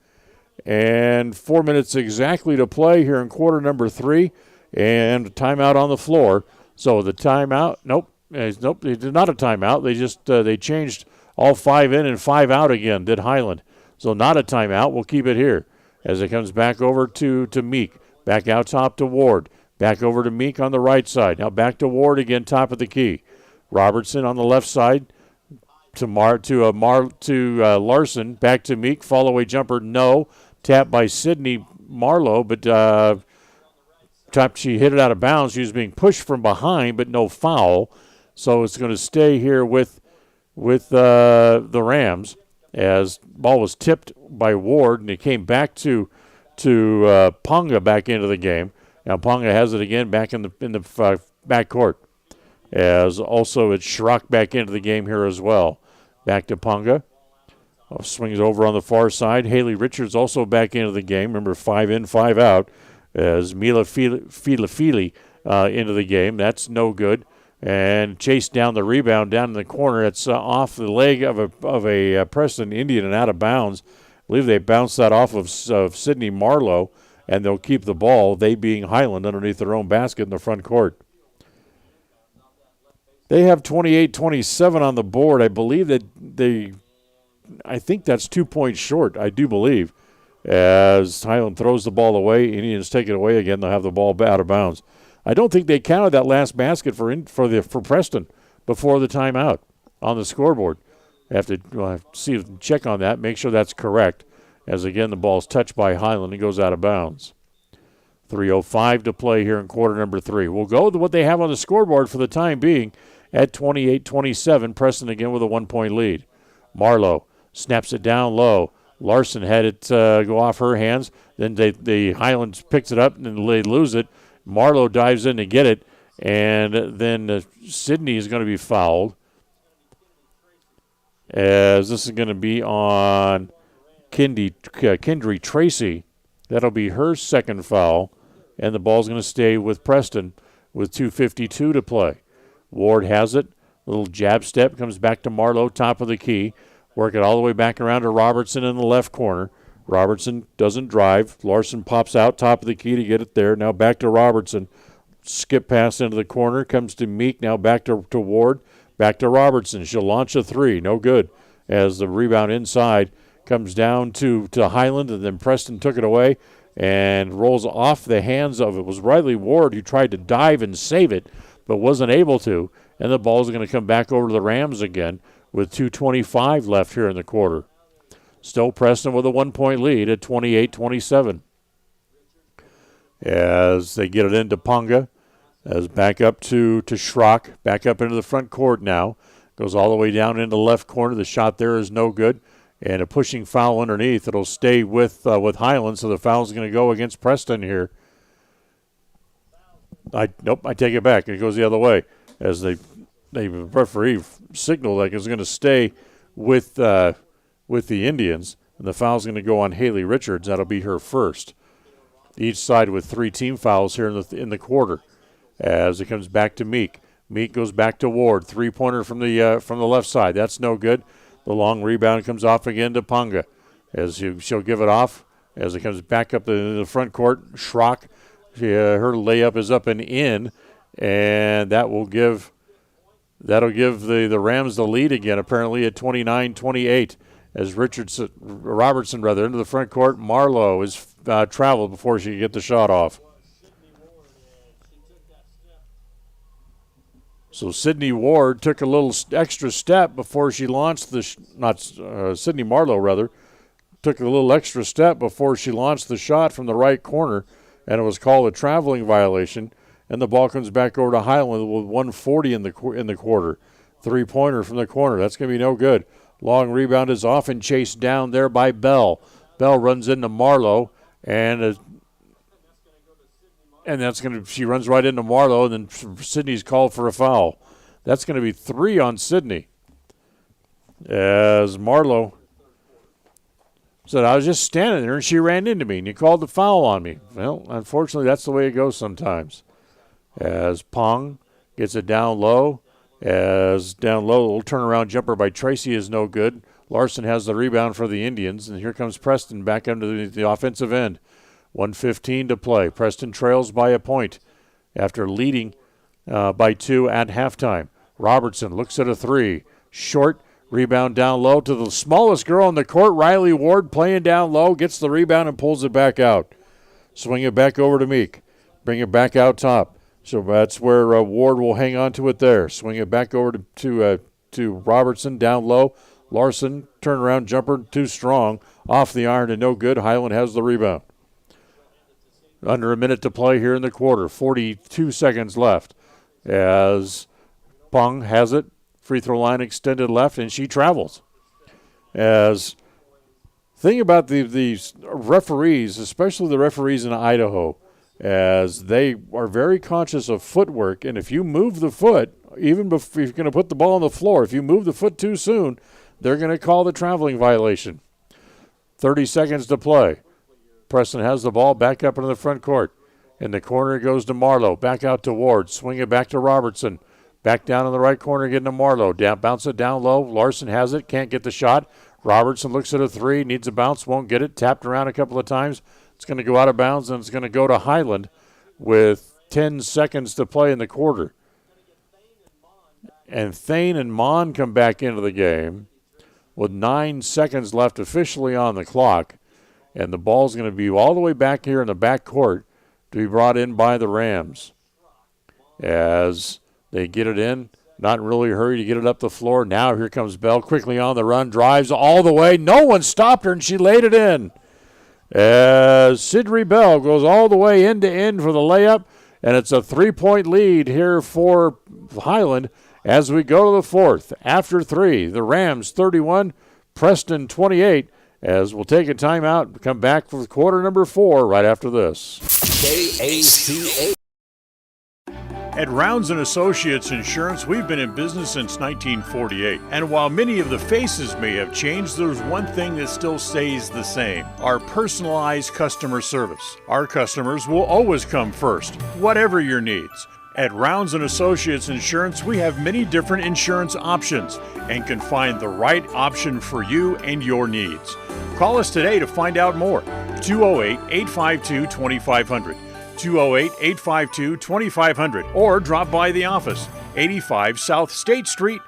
[SPEAKER 2] And 4 minutes exactly to play here in quarter number 3, and a timeout on the floor. So the timeout, nope, they did not a timeout. They just they changed all 5 in and 5 out again, did Highland. So not a timeout. We'll keep it here as it comes back over to Meek. Back out top to Ward. Back over to Meek on the right side. Now back to Ward again, top of the key. Robertson on the left side to Larson. Back to Meek. Fall away jumper, no. Tapped by Sydney Marlowe, but she hit it out of bounds. She was being pushed from behind, but no foul. So it's going to stay here with the Rams as ball was tipped by Ward, and it came back to to Ponga back into the game. Now Ponga has it again back in the back court. As also it's Schrock back into the game here as well. Back to Ponga. Swings over on the far side. Haley Richards also back into the game. Remember, 5 in, 5 out. As Mila Filafili into the game. That's no good. And chased down the rebound down in the corner. It's off the leg of a Preston Indian and out of bounds. I believe they bounced that off of Sydney Marlowe, and they'll keep the ball, they being Highland, underneath their own basket in the front court. They have 28-27 on the board. I believe that I think that's 2 points short, I do believe. As Highland throws the ball away, Indians take it away again. They'll have the ball out of bounds. I don't think they counted that last basket for Preston before the timeout on the scoreboard. I have to check on that, make sure that's correct. As again, the ball's touched by Highland and goes out of bounds. 3:05 to play here in quarter number 3. We'll go with what they have on the scoreboard for the time being at 28-27. Preston again with a 1-point lead. Marlowe snaps it down low. Larson had it go off her hands. Then the Highlands picks it up and they lose it. Marlowe dives in to get it. And then Sydney is going to be fouled. As this is going to be on Kendry Tracy. That'll be her second foul. And the ball's going to stay with Preston with 2:52 to play. Ward has it. Little jab step, comes back to Marlowe, top of the key. Work it all the way back around to Robertson in the left corner. Robertson doesn't drive. Larson pops out, top of the key to get it there. Now back to Robertson. Skip pass into the corner, comes to Meek, now back to Ward. Back to Robertson. She'll launch a three. No good. As the rebound inside comes down to Highland, and then Preston took it away and rolls off the hands of it. Was Riley Ward who tried to dive and save it, but wasn't able to. And the ball's going to come back over to the Rams again with 2:25 left here in the quarter. Still Preston with a 1-point lead at 28-27. As they get it into Ponga. As back up to Schrock. Back up into the front court now. Goes all the way down into the left corner. The shot there is no good. And a pushing foul underneath. It'll stay with Highland, so the foul's going to go against Preston here. I take it back. It goes the other way. As the referee signaled like it's going to stay with the Indians. And the foul's going to go on Haley Richards. That'll be her first. Each side with 3 team fouls here in the quarter. As it comes back to Meek. Meek goes back to Ward. 3-pointer from the left side. That's no good. The long rebound comes off again to Ponga. As she'll give it off. As it comes back up the front court. Schrock. Her layup is up and in. And that'll give the Rams the lead again, apparently at 29-28. As Robertson into the front court. Marlowe is traveled before she could get the shot off. So Sydney Ward took a little extra step before she launched Sydney Marlowe took a little extra step before she launched the shot from the right corner, and it was called a traveling violation. And the ball comes back over to Highland with 1:40 in the quarter. 3-pointer from the corner. That's going to be no good. Long rebound is off and chased down there by Bell. Bell runs into Marlowe, and she runs right into Marlowe, and then Sydney's called for a foul. That's going to be 3 on Sydney. As Marlowe said, I was just standing there, and she ran into me, and you called the foul on me. Well, unfortunately, that's the way it goes sometimes. As Pong gets it down low. As down low, a little turnaround jumper by Tracy is no good. Larson has the rebound for the Indians, and here comes Preston back into the offensive end. 1:15 to play. Preston trails by a point after leading by 2 at halftime. Robertson looks at a 3. Short, rebound down low to the smallest girl on the court, Riley Ward, playing down low, gets the rebound and pulls it back out. Swing it back over to Meek. Bring it back out top. So that's where Ward will hang on to it there. Swing it back over to Robertson down low. Larson, turnaround jumper, too strong. Off the iron and no good. Highland has the rebound. Under a minute to play here in the quarter. 42 seconds left. As Pong has it. Free throw line extended left, and she travels. As thing about the referees, especially the referees in Idaho, as they are very conscious of footwork, and if you move the foot, even if you're going to put the ball on the floor, if you move the foot too soon, they're going to call the traveling violation. 30 seconds to play. Preston has the ball back up into the front court. In the corner it goes to Marlowe. Back out to Ward. Swing it back to Robertson. Back down in the right corner, getting to Marlowe. Bounce it down low. Larson has it. Can't get the shot. Robertson looks at a three. Needs a bounce. Won't get it. Tapped around a couple of times. It's going to go out of bounds, and it's going to go to Highland with 10 seconds to play in the quarter. And Thane and Mon come back into the game with 9 seconds left officially on the clock. And the ball's going to be all the way back here in the back court to be brought in by the Rams. As they get it in, not really a hurry to get it up the floor. Now here comes Bell quickly on the run, drives all the way. No one stopped her, and she laid it in. As Sidri Bell goes all the way end to end for the layup, and it's a 3-point lead here for Highland as we go to the fourth. After 3, the Rams 31, Preston 28. As we'll take a timeout, come back for quarter number 4 right after this.
[SPEAKER 3] KACA.
[SPEAKER 1] At Rounds & Associates Insurance, we've been in business since 1948. And while many of the faces may have changed, there's one thing that still stays the same: our personalized customer service. Our customers will always come first, whatever your needs. At Rounds & Associates Insurance, we have many different insurance options and can find the right option for you and your needs. Call us today to find out more. 208-852-2500. 208-852-2500. Or drop by the office, 85 South State Street.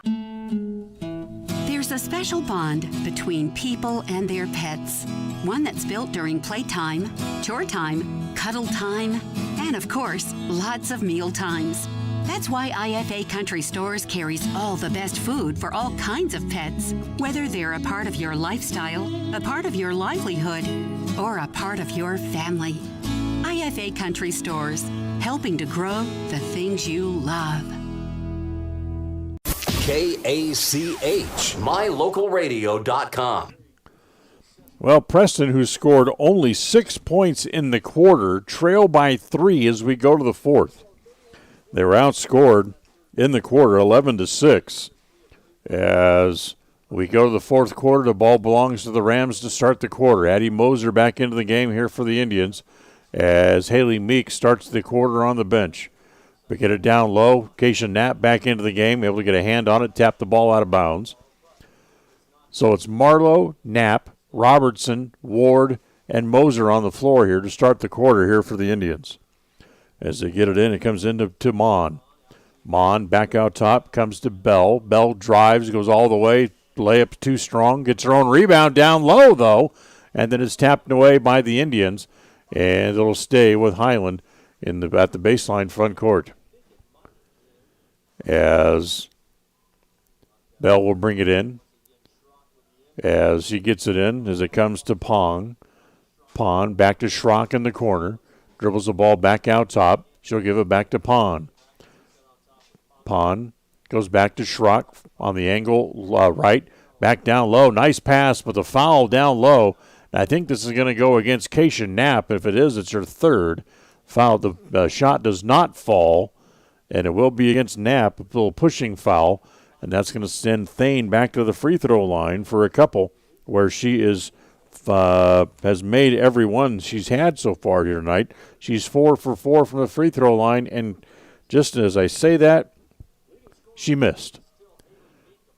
[SPEAKER 18] There's a special bond between people and their pets. One that's built during playtime, chore time, cuddle time, and of course, lots of meal times. That's why IFA Country Stores carries all the best food for all kinds of pets, whether they're a part of your lifestyle, a part of your livelihood, or a part of your family. IFA Country Stores, helping to grow the things you love.
[SPEAKER 3] KACH, mylocalradio.com.
[SPEAKER 2] Well, Preston, who scored only 6 points in the quarter, trail by 3 as we go to the fourth. They were outscored in the quarter 11-6. As we go to the fourth quarter, the ball belongs to the Rams to start the quarter. Addie Moser back into the game here for the Indians as Haley Meek starts the quarter on the bench. We get it down low. Keisha Knapp back into the game, able to get a hand on it, tap the ball out of bounds. So it's Marlowe, Knapp, Robertson, Ward, and Moser on the floor here to start the quarter here for the Indians. As they get it in, it comes into Mon. Mon back out top, comes to Bell. Bell drives, goes all the way. Layup too strong, gets her own rebound down low, though, and then it's tapped away by the Indians, and it'll stay with Highland at the baseline front court. As Bell will bring it in. As he gets it in, as it comes to Pong. Pong back to Schrock in the corner. Dribbles the ball back out top. She'll give it back to Pong. Pong goes back to Schrock on the angle right. Back down low. Nice pass, but the foul down low. And I think this is going to go against Keisha Knapp. If it is, it's her third foul. The shot does not fall, and it will be against Knapp, a little pushing foul. And that's going to send Thane back to the free throw line for a couple where she has made every one she's had so far here tonight. She's 4 for 4 from the free throw line, and just as I say that, she missed.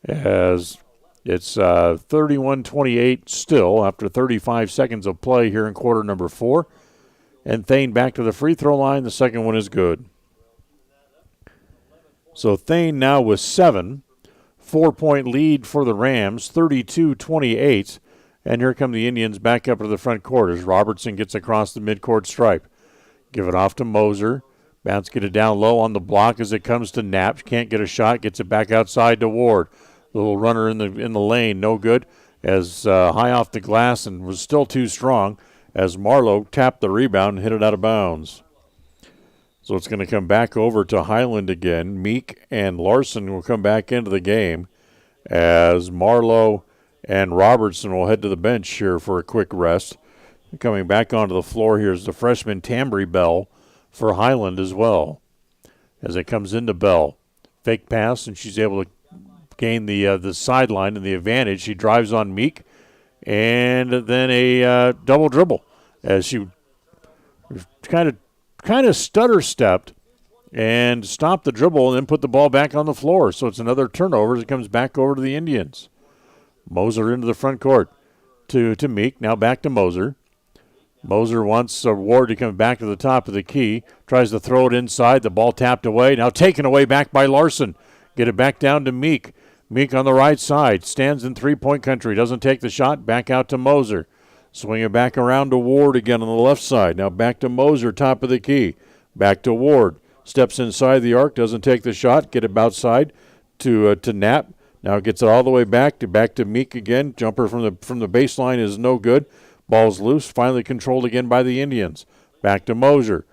[SPEAKER 2] As it's 31-28 still after 35 seconds of play here in quarter number 4. And Thane back to the free throw line. The second one is good. So Thane now with 7. 4-point lead for the Rams, 32-28. And here come the Indians back up to the front court as Robertson gets across the midcourt stripe. Give it off to Moser. Bounce, get it down low on the block as it comes to Knapp. Can't get a shot. Gets it back outside to Ward. Little runner in the lane, no good. As high off the glass and was still too strong as Marlowe tapped the rebound and hit it out of bounds. So it's going to come back over to Highland again. Meek and Larson will come back into the game as Marlowe and Robertson will head to the bench here for a quick rest. Coming back onto the floor here is the freshman Tambry Bell for Highland as well. As it comes into Bell, fake pass, and she's able to gain the sideline and the advantage. She drives on Meek, and then a double dribble as she kind of stutter-stepped and stopped the dribble and then put the ball back on the floor. So it's another turnover as it comes back over to the Indians. Moser into the front court to Meek. Now back to Moser. Moser wants Ward to come back to the top of the key. Tries to throw it inside. The ball tapped away. Now taken away back by Larson. Get it back down to Meek. Meek on the right side. Stands in three-point country. Doesn't take the shot. Back out to Moser. Swing it back around to Ward again on the left side. Now back to Moser, top of the key. Back to Ward. Steps inside the arc. Doesn't take the shot. Get it outside to Knapp. Now gets it all the way back to Meek again. Jumper from the baseline is no good. Ball's loose, finally controlled again by the Indians. Back to Moser.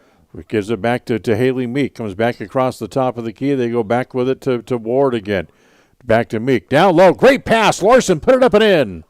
[SPEAKER 2] Gives it back to Haley Meek. Comes back across the top of the key. They go back with it to Ward again. Back to Meek. Down low. Great pass. Larson put it up and in.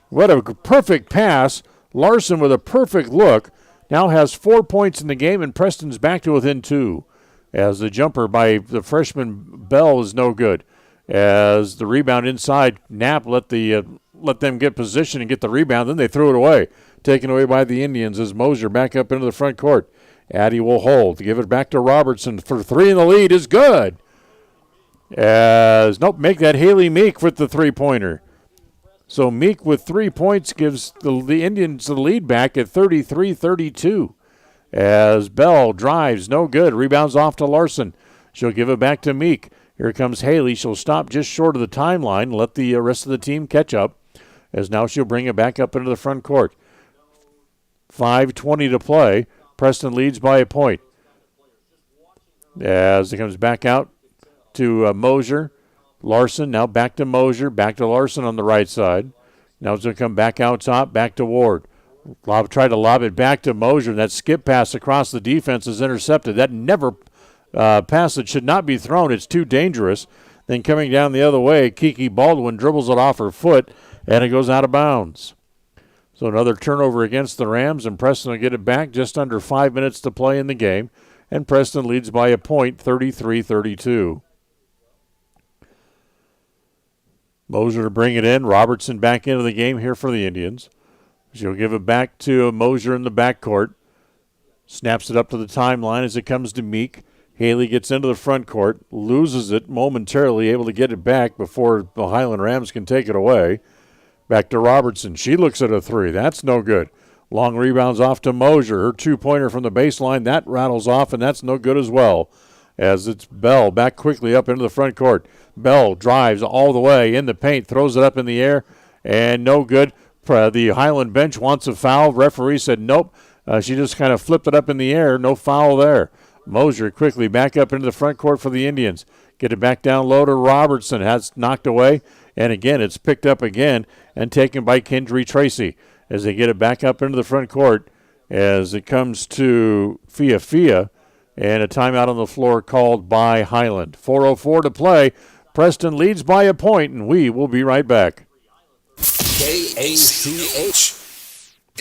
[SPEAKER 2] What a perfect pass. Larson with a perfect look. Now has 4 points in the game, and Preston's back to within 2. As the jumper by the freshman Bell is no good. As the rebound inside, Knapp let them get position and get the rebound. Then they threw it away. Taken away by the Indians as Moser back up into the front court. Addy will hold. Give it back to Robertson for 3, and the lead is good. Make that Haley Meek with the three-pointer. So Meek with 3 points gives the Indians the lead back at 33-32. As Bell drives, no good. Rebounds off to Larson. She'll give it back to Meek. Here comes Haley. She'll stop just short of the timeline, let the rest of the team catch up, as now she'll bring it back up into the front court. 5:20 to play. Preston leads by a point. As it comes back out to Moser. Larson, now back to Moser, back to Larson on the right side. Now it's going to come back out top, back to Ward. Try to lob it back to Moser, and that skip pass across the defense is intercepted. That pass that should not be thrown. It's too dangerous. Then coming down the other way, Kiki Baldwin dribbles it off her foot, and it goes out of bounds. So another turnover against the Rams, and Preston will get it back. Just under 5 minutes to play in the game, and Preston leads by a point, 33-32. Moser to bring it in. Robertson back into the game here for the Indians. She'll give it back to Moser in the backcourt. Snaps it up to the timeline as it comes to Meek. Haley gets into the front court, loses it momentarily, able to get it back before the Highland Rams can take it away. Back to Robertson. She looks at a 3. That's no good. Long rebounds off to Moser. Her two-pointer from the baseline. That rattles off, and that's no good as well. As it's Bell back quickly up into the front court. Bell drives all the way in the paint, throws it up in the air, and no good. The Highland bench wants a foul. Referee said nope. She just kind of flipped it up in the air. No foul there. Moser quickly back up into the front court for the Indians. Get it back down low to Robertson. Has knocked away. And again, it's picked up again and taken by Kendry Tracy as they get it back up into the front court as it comes to Fia. And a timeout on the floor called by Highland. 4:04 to play. Preston leads by a point, and we will be right back.
[SPEAKER 3] KACH.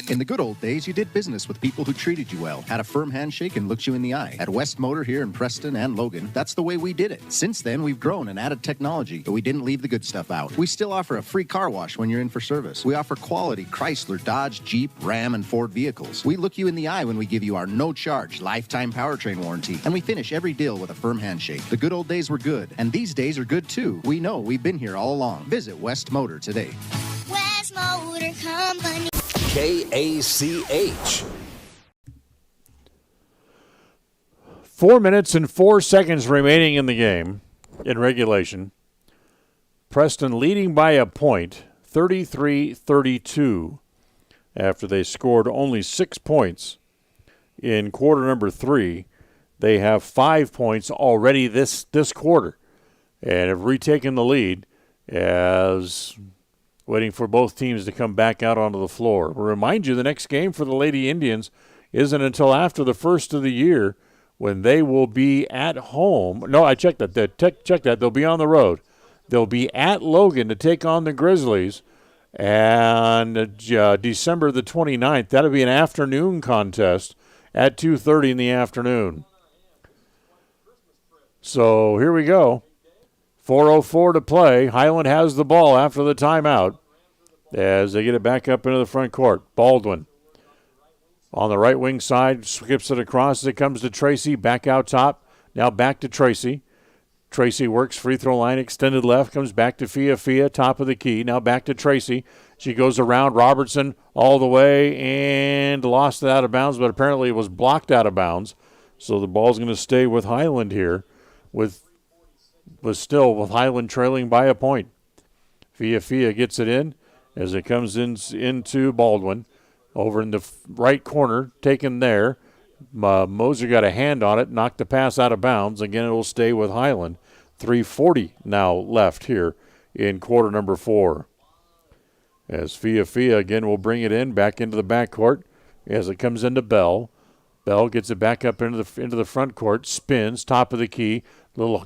[SPEAKER 12] In the good old days, you did business with people who treated you well, had a firm handshake, and looked you in the eye. At West Motor here in Preston and Logan, that's the way we did it. Since then, we've grown and added technology, but we didn't leave the good stuff out. We still offer a free car wash when you're in for service. We offer quality Chrysler, Dodge, Jeep, Ram, and Ford vehicles. We look you in the eye when we give you our no-charge lifetime powertrain warranty, and we finish every deal with a firm handshake. The good old days were good, and these days are good too. We know we've been here all along. Visit West Motor today.
[SPEAKER 19] West Motor Company.
[SPEAKER 3] KACH.
[SPEAKER 2] 4 minutes and 4 seconds remaining in the game in regulation. Preston leading by a point, 33-32, after they scored only 6 points in quarter number 3. They have 5 points already this quarter and have retaken the lead as waiting for both teams to come back out onto the floor. We'll remind you the next game for the Lady Indians isn't until after the first of the year when they will be at home. No, I checked that. Check that. They'll be on the road. They'll be at Logan to take on the Grizzlies. And December the 29th, that'll be an afternoon contest at 2:30 in the afternoon. So here we go. 4:04 to play. Highland has the ball after the timeout as they get it back up into the front court. Baldwin on the right wing side, skips it across as it comes to Tracy. Back out top. Now back to Tracy. Tracy works free throw line, extended left, comes back to Fia, top of the key. Now back to Tracy. She goes around Robertson all the way and lost it out of bounds, but apparently it was blocked out of bounds. So the ball's going to stay with Highland here, with Highland trailing by a point. Fia gets it in as it comes into Baldwin. Over in the right corner, taken there. Moser got a hand on it, knocked the pass out of bounds. Again, it will stay with Highland. 3:40 now left here in quarter number 4. As Fia again will bring it in back into the backcourt as it comes into Bell. Bell gets it back up into the front court, spins, top of the key,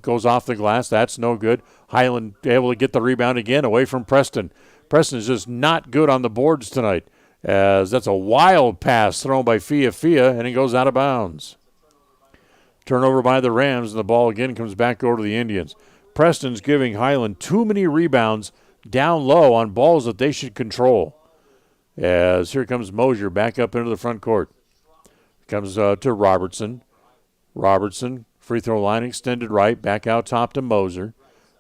[SPEAKER 2] goes off the glass. That's no good. Highland able to get the rebound again away from Preston. Preston is just not good on the boards tonight, as that's a wild pass thrown by Fia, and it goes out of bounds. Turnover by the Rams, and the ball again comes back over to the Indians. Preston's giving Highland too many rebounds down low on balls that they should control. As here comes Mosier back up into the front court. Comes to Robertson. Robertson, free throw line extended right, back out top to Moser.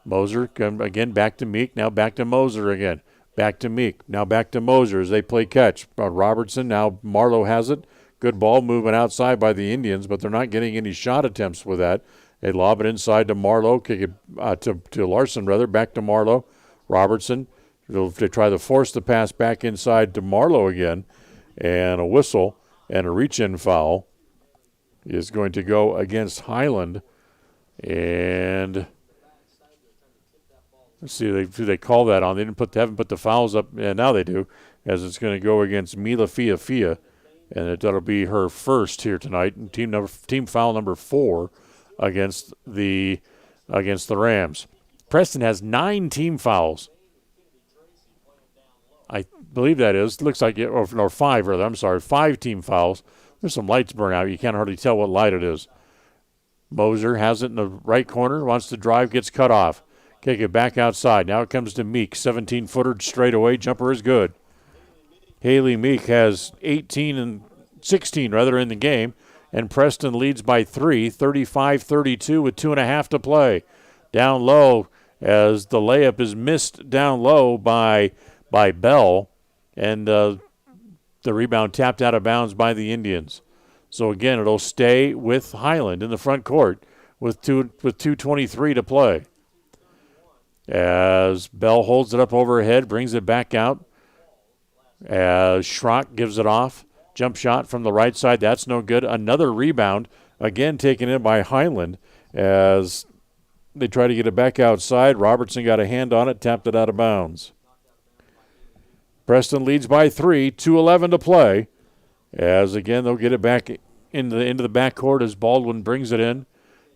[SPEAKER 2] Moser again back to Meek, now back to Moser again. Back to Meek, now back to Moser as they play catch. Robertson, now Marlowe has it. Good ball movement outside by the Indians, but they're not getting any shot attempts with that. They lob it inside to Marlowe, kick it to Larson, back to Marlowe. Robertson, they try to force the pass back inside to Marlowe again. And a whistle and a reach-in foul is going to go against Highland. And let's see, who they call that on. They haven't put the fouls up, and now they do, as it's going to go against Mila Fia, and that'll be her first here tonight. Team foul number 4 against the Rams. Preston has 9 team fouls. I believe that is. Looks like it, or 5 rather. I'm sorry, 5 team fouls. There's some lights burn out. You can't hardly tell what light it is. Moser has it in the right corner, wants to drive, gets cut off. Kick it back outside. Now it comes to Meek. 17-footer straight away. Jumper is good. Haley Meek has 16 in the game, and Preston leads by 3, 35-32 with 2.5 to play. Down low as the layup is missed down low by Bell, and the rebound tapped out of bounds by the Indians. So again, it'll stay with Highland in the front court with 2:23 to play. As Bell holds it up overhead, brings it back out. As Schrock gives it off. Jump shot from the right side. That's no good. Another rebound, again taken in by Highland as they try to get it back outside. Robertson got a hand on it, tapped it out of bounds. Preston leads by 3, 2:11 to play. As again, they'll get it back into the backcourt as Baldwin brings it in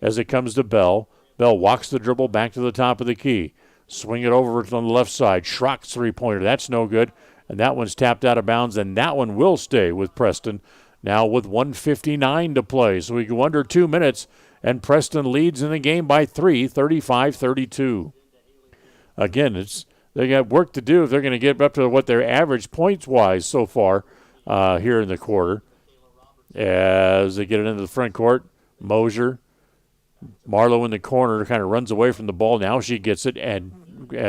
[SPEAKER 2] as it comes to Bell. Bell walks the dribble back to the top of the key. Swing it over on the left side. Schrock's three-pointer. That's no good. And that one's tapped out of bounds, and that one will stay with Preston now with 1:59 to play. So we go under 2 minutes, and Preston leads in the game by 3, 35-32. Again, they got work to do if they're going to get up to what their average points-wise so far here in the quarter. As they get it into the front court, Mosier. Marlowe in the corner kind of runs away from the ball. Now she gets it and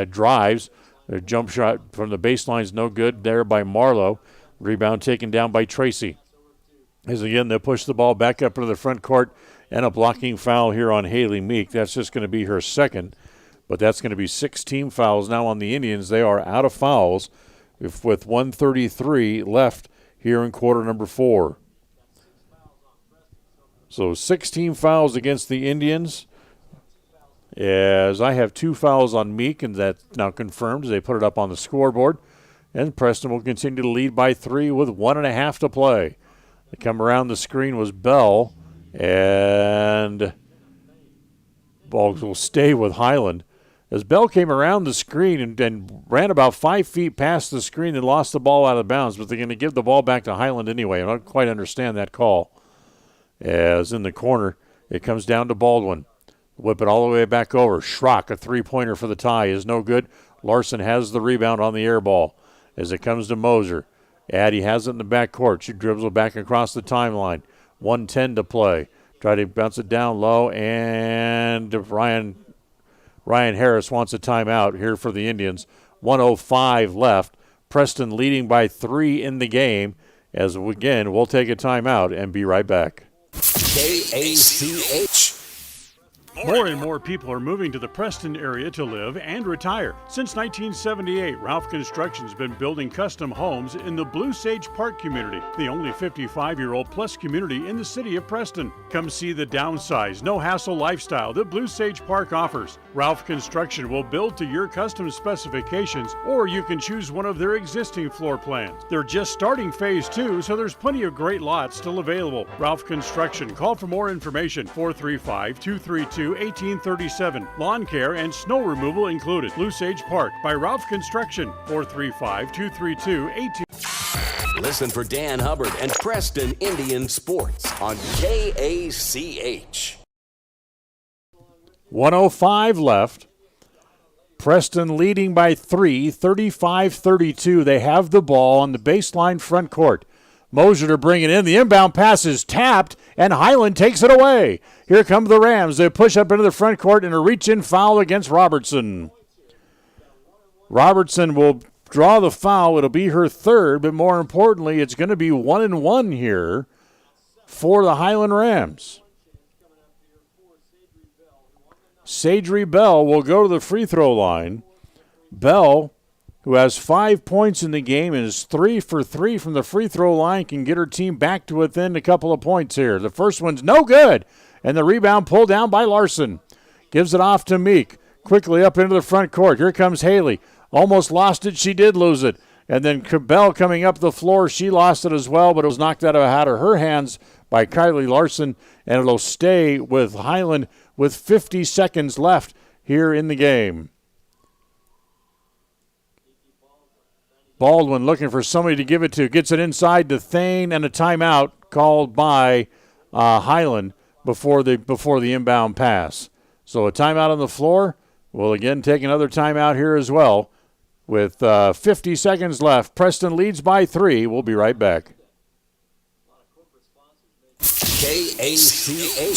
[SPEAKER 2] drives. A jump shot from the baseline is no good there by Marlowe. Rebound taken down by Tracy. As again, they push the ball back up into the front court, and a blocking foul here on Haley Meek. That's just going to be her second, but that's going to be 6 team fouls now on the Indians. They are out of fouls with 1:33 left here in quarter number 4. So 16 fouls against the Indians, as I have 2 fouls on Meek, and that's now confirmed as they put it up on the scoreboard. And Preston will continue to lead by 3 with 1.5 to play. They come around the screen was Bell, and ball will stay with Highland as Bell came around the screen and ran about 5 feet past the screen and lost the ball out of bounds, but they're going to give the ball back to Highland anyway. I don't quite understand that call. As in the corner, it comes down to Baldwin. Whip it all the way back over. Schrock, a three-pointer for the tie, is no good. Larson has the rebound on the air ball as it comes to Moser. Addie has it in the backcourt. She dribbles it back across the timeline. 1:10 to play. Try to bounce it down low, and Ryan Harris wants a timeout here for the Indians. 1:05 left. Preston leading by 3 in the game. As again, we'll take a timeout and be right back.
[SPEAKER 3] KACH.
[SPEAKER 1] More and more people are moving to the Preston area to live and retire. Since 1978, Ralph Construction has been building custom homes in the Blue Sage Park community, the only 55-year-old plus community in the city of Preston. Come see the downsized, no-hassle lifestyle that Blue Sage Park offers. Ralph Construction will build to your custom specifications, or you can choose one of their existing floor plans. They're just starting phase 2, so there's plenty of great lots still available. Ralph Construction. Call for more information. 435-232-1837. Lawn care and snow removal included. Blue Sage Park by Ralph Construction. 435-232-1837.
[SPEAKER 3] Listen for Dan Hubbard and Preston Indian Sports on KACH.
[SPEAKER 2] 1:05 left. Preston leading by 3, 35-32. They have the ball on the baseline front court. Moser to bring it in. The inbound pass is tapped, and Highland takes it away. Here come the Rams. They push up into the front court and a reach-in foul against Robertson. Robertson will draw the foul. It'll be her third, but more importantly, it's going to be 1-1 here for the Highland Rams. Sadri Bell will go to the free throw line. Bell, who has 5 points in the game and is 3 for 3 from the free throw line, can get her team back to within a couple of points here. The first one's no good, and the rebound pulled down by Larson. Gives it off to Meek. Quickly up into the front court. Here comes Haley. Almost lost it. She did lose it. And then Bell coming up the floor. She lost it as well, but it was knocked out of her hands by Kylie Larson, and it'll stay with Highland with 50 seconds left here in the game. Baldwin looking for somebody to give it to. Gets it inside to Thane, and a timeout called by Highland before the inbound pass. So a timeout on the floor. We'll again take another timeout here as well. With 50 seconds left, Preston leads by 3. We'll be right back.
[SPEAKER 3] KACH.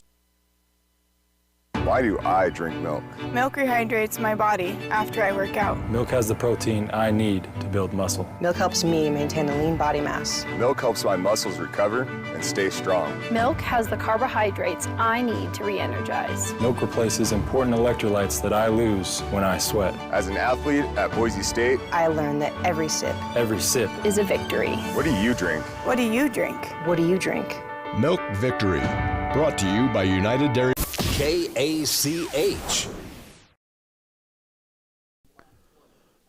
[SPEAKER 20] Why do I drink milk?
[SPEAKER 21] Milk rehydrates my body after I work out.
[SPEAKER 22] Milk has the protein I need to build muscle.
[SPEAKER 23] Milk helps me maintain a lean body mass.
[SPEAKER 20] Milk helps my muscles recover and stay strong.
[SPEAKER 24] Milk has the carbohydrates I need to re-energize.
[SPEAKER 22] Milk replaces important electrolytes that I lose when I sweat.
[SPEAKER 20] As an athlete at Boise State,
[SPEAKER 23] I learned that every sip
[SPEAKER 24] is a victory.
[SPEAKER 20] What do you drink?
[SPEAKER 21] What do you drink?
[SPEAKER 23] What do you drink?
[SPEAKER 25] Milk Victory. Brought to you by United Dairy.
[SPEAKER 3] KACH.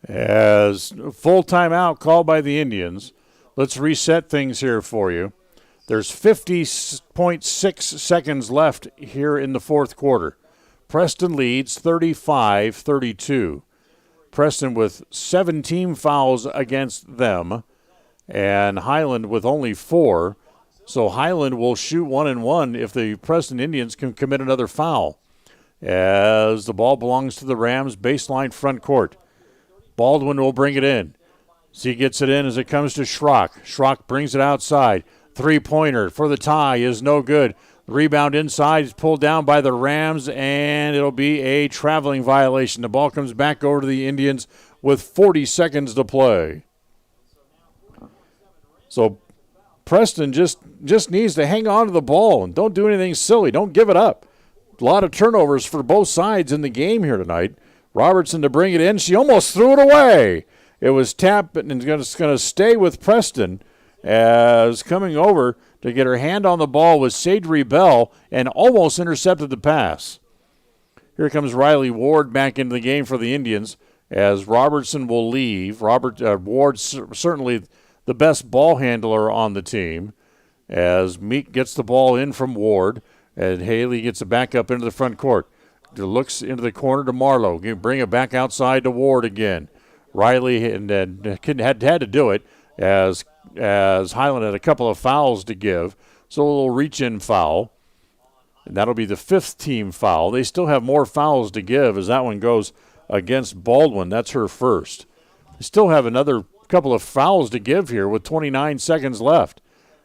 [SPEAKER 2] As full timeout called by the Indians, let's reset things here for you. There's 50.6 seconds left here in the fourth quarter. Preston leads 35-32. Preston with 17 fouls against them, and Highland with only 4. So Highland will shoot 1-1 if the Preston Indians can commit another foul. As the ball belongs to the Rams baseline front court. Baldwin will bring it in. She gets it in as it comes to Schrock. Schrock brings it outside. Three-pointer for the tie is no good. The rebound inside is pulled down by the Rams, and it'll be a traveling violation. The ball comes back over to the Indians with 40 seconds to play. So Preston just needs to hang on to the ball and don't do anything silly. Don't give it up. A lot of turnovers for both sides in the game here tonight. Robertson to bring it in. She almost threw it away. It was tapped, and it's going to stay with Preston as coming over to get her hand on the ball was Sadri Bell and almost intercepted the pass. Here comes Riley Ward back into the game for the Indians as Robertson will leave. Ward certainly the best ball handler on the team as Meek gets the ball in from Ward and Haley gets it back up into the front court. looks into the corner to Marlowe. Bring it back outside to Ward again. Riley and had to do it as Highland had a couple of fouls to give. So a little reach-in foul. And that'll be the 5th team foul. They still have more fouls to give as that one goes against Baldwin. That's her first. They still have another couple of fouls to give here with 29 seconds left.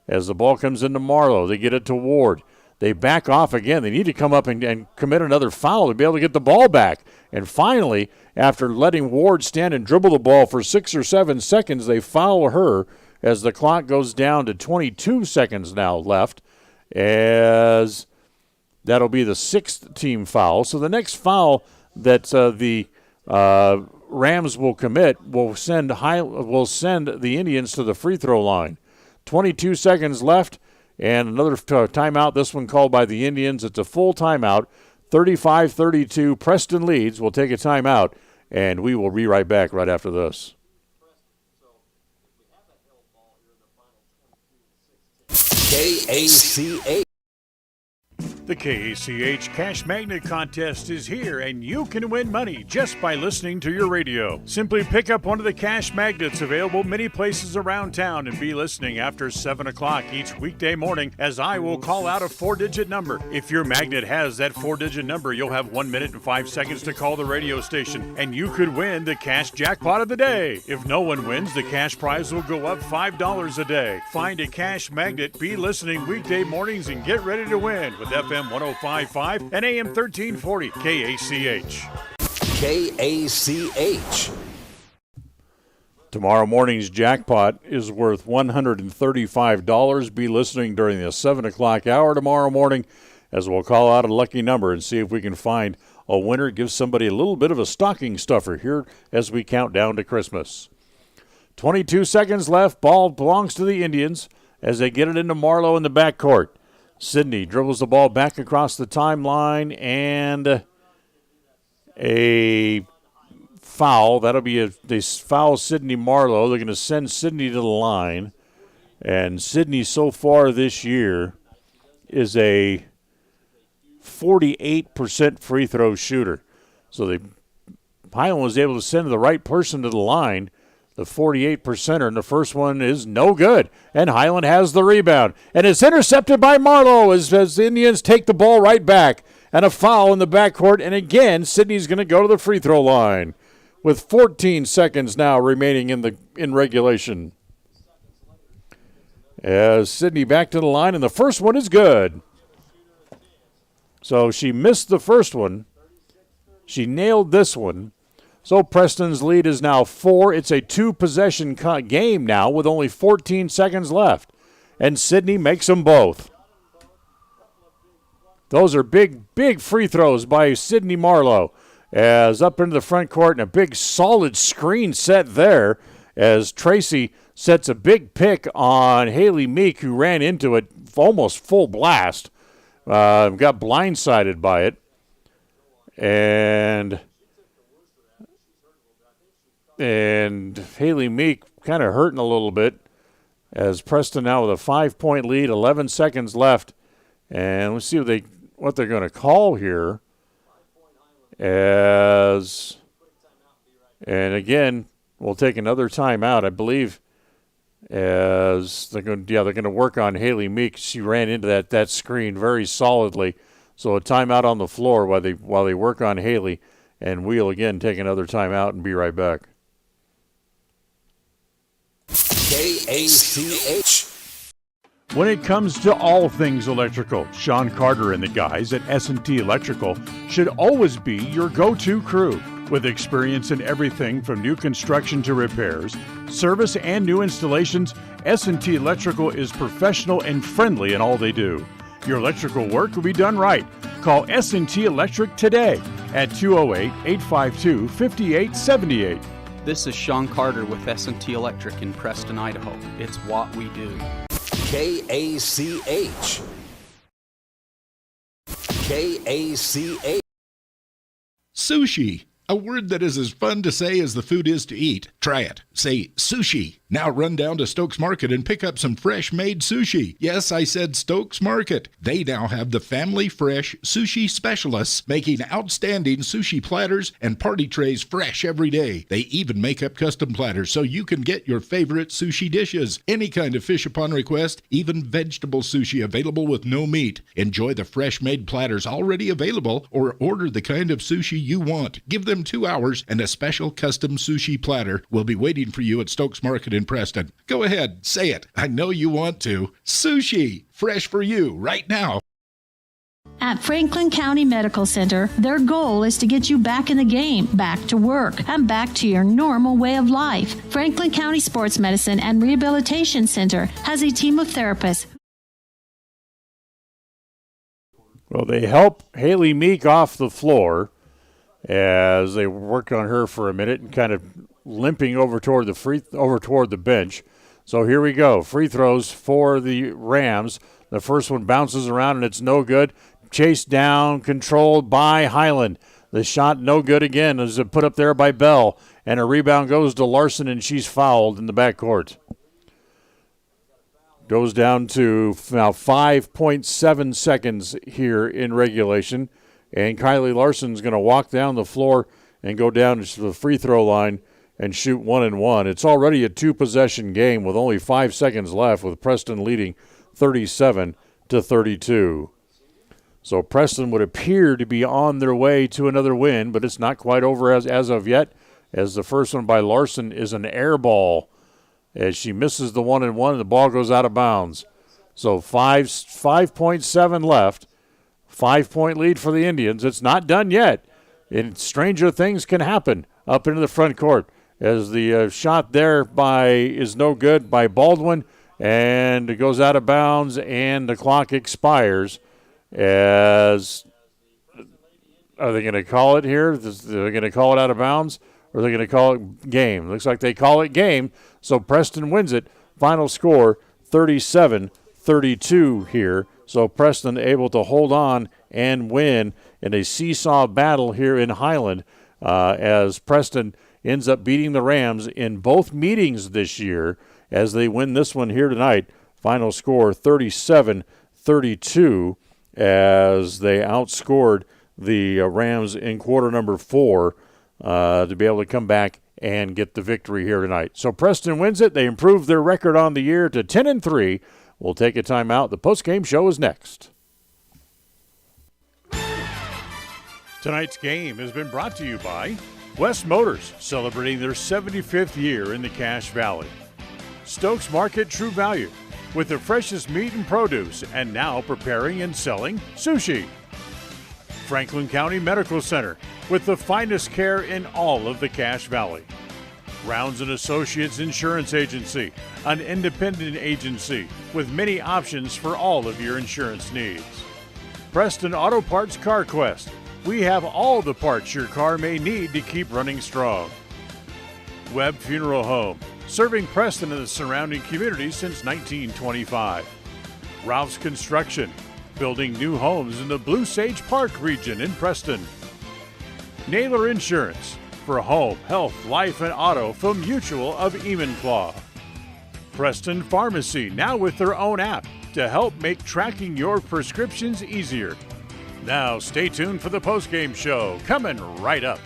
[SPEAKER 2] As the ball comes into Marlowe, they get it to Ward. They back off again. They need to come up and commit another foul to be able to get the ball back. And finally, after letting Ward stand and dribble the ball for 6 or 7 seconds, they foul her as the clock goes down to 22 seconds now left, as that'll be the 6th team foul. So the next foul that the Rams will commit will send the Indians to the free throw line. 22 seconds left, and another timeout, this one called by the Indians. It's a full timeout. 35-32, Preston leads. We'll take a timeout, and we will be right back right after this.
[SPEAKER 3] KACH.
[SPEAKER 1] The KACH Cash Magnet Contest is here, and you can win money just by listening to your radio. Simply pick up one of the cash magnets available many places around town and be listening after 7 o'clock each weekday morning as I will call out a 4-digit number. If your magnet has that 4-digit number, you'll have 1 minute and 5 seconds to call the radio station, and you could win the cash jackpot of the day. If no one wins, the cash prize will go up $5 a day. Find a cash magnet, be listening weekday mornings, and get ready to win with FM 105.5 and AM 1340 KACH.
[SPEAKER 3] KACH.
[SPEAKER 2] Tomorrow morning's jackpot is worth $135. Be listening during the 7 o'clock hour tomorrow morning as we'll call out a lucky number and see if we can find a winner. Give somebody a little bit of a stocking stuffer here as we count down to Christmas. 22 seconds left. Ball belongs to the Indians as they get it into Marlowe in the backcourt. Sidney dribbles the ball back across the timeline, and a foul. That'll be they foul Sidney Marlowe. They're going to send Sidney to the line. And Sidney so far this year is a 48% free throw shooter. So Highland was able to send the right person to the line. The 48%er, and the first one is no good. And Highland has the rebound. And it's intercepted by Marlowe as the Indians take the ball right back. And a foul in the backcourt. And again, Sidney's going to go to the free throw line with 14 seconds now remaining in regulation. As Sidney back to the line, and the first one is good. So she missed the first one. She nailed this one. So Preston's lead is now 4. It's a 2-possession game now with only 14 seconds left. And Sidney makes them both. Those are big, big free throws by Sidney Marlowe. As up into the front court and a big solid screen set there as Tracy sets a big pick on Haley Meek, who ran into it almost full blast. Got blindsided by it. And Haley Meek kind of hurting a little bit as Preston now with a 5-point lead, 11 seconds left. And let's see what they're going to call here. And again, we'll take another timeout, I believe, as they're going to work on Haley Meek. She ran into that screen very solidly. So a timeout on the floor while they work on Haley, and we'll again take another timeout and be right back.
[SPEAKER 3] KACH.
[SPEAKER 1] When it comes to all things electrical, Sean Carter and the guys at S&T Electrical should always be your go-to crew. With experience in everything from new construction to repairs, service, and new installations, S&T Electrical is professional and friendly in all they do. Your electrical work will be done right. Call S&T Electric today at 208-852-5878.
[SPEAKER 5] This is Sean Carter with S&T Electric in Preston, Idaho. It's what we do.
[SPEAKER 3] KACH. KACH.
[SPEAKER 4] Sushi. A word that is as fun to say as the food is to eat. Try it. Say sushi. Now run down to Stokes Market and pick up some fresh-made sushi. Yes, I said Stokes Market. They now have the family fresh sushi specialists making outstanding sushi platters and party trays fresh every day. They even make up custom platters so you can get your favorite sushi dishes. Any kind of fish upon request, even vegetable sushi available with no meat. Enjoy the fresh-made platters already available or order the kind of sushi you want. Give them 2 hours and a special custom sushi platter will be waiting for you at Stokes Market in Preston. Go ahead, say it. I know you want to. Sushi, fresh for you right now.
[SPEAKER 15] At Franklin County Medical Center, their goal is to get you back in the game, back to work, and back to your normal way of life. Franklin County Sports Medicine and Rehabilitation Center has a team of therapists.
[SPEAKER 2] Well, they help Haley Meek off the floor as they worked on her for a minute and kind of limping over toward the bench. So here we go. Free throws for the Rams. The first one bounces around and it's no good. Chased down, controlled by Highland. The shot no good again. Is it put up there by Bell, and a rebound goes to Larson, and she's fouled in the backcourt. Goes down to now 5.7 seconds here in regulation, and Kylie Larson's going to walk down the floor and go down to the free throw line and shoot 1-and-1. It's already a two-possession game with only 5 seconds left, with Preston leading 37-32. So Preston would appear to be on their way to another win, but it's not quite over as of yet, as the first one by Larson is an air ball as she misses the 1-and-1 and the ball goes out of bounds. So 5.7 left, 5-point lead for the Indians. It's not done yet, and stranger things can happen up into the front court as the shot there is no good by Baldwin, and it goes out of bounds and the clock expires. Are they going to call it here? Are they going to call it out of bounds, or are they going to call it game? Looks like they call it game, so Preston wins it. Final score, 37-32 here. So Preston able to hold on and win in a seesaw battle here in Highland as Preston ends up beating the Rams in both meetings this year as they win this one here tonight. Final score, 37-32. As they outscored the Rams in quarter number 4 to be able to come back and get the victory here tonight. So Preston wins it. They improve their record on the year to 10-3. We'll take a timeout. The postgame show is next.
[SPEAKER 1] Tonight's game has been brought to you by West Motors, celebrating their 75th year in the Cache Valley. Stokes Market True Value, with the freshest meat and produce, and now preparing and selling sushi. Franklin County Medical Center, with the finest care in all of the Cache Valley. Rounds & Associates Insurance Agency, an independent agency with many options for all of your insurance needs. Preston Auto Parts Car Quest, we have all the parts your car may need to keep running strong. Webb Funeral Home, serving Preston and the surrounding communities since 1925. Ralph's Construction, building new homes in the Blue Sage Park region in Preston. Naylor Insurance, for home, health, life, and auto from Mutual of Enumclaw. Preston Pharmacy, now with their own app to help make tracking your prescriptions easier. Now stay tuned for the postgame show, coming right up.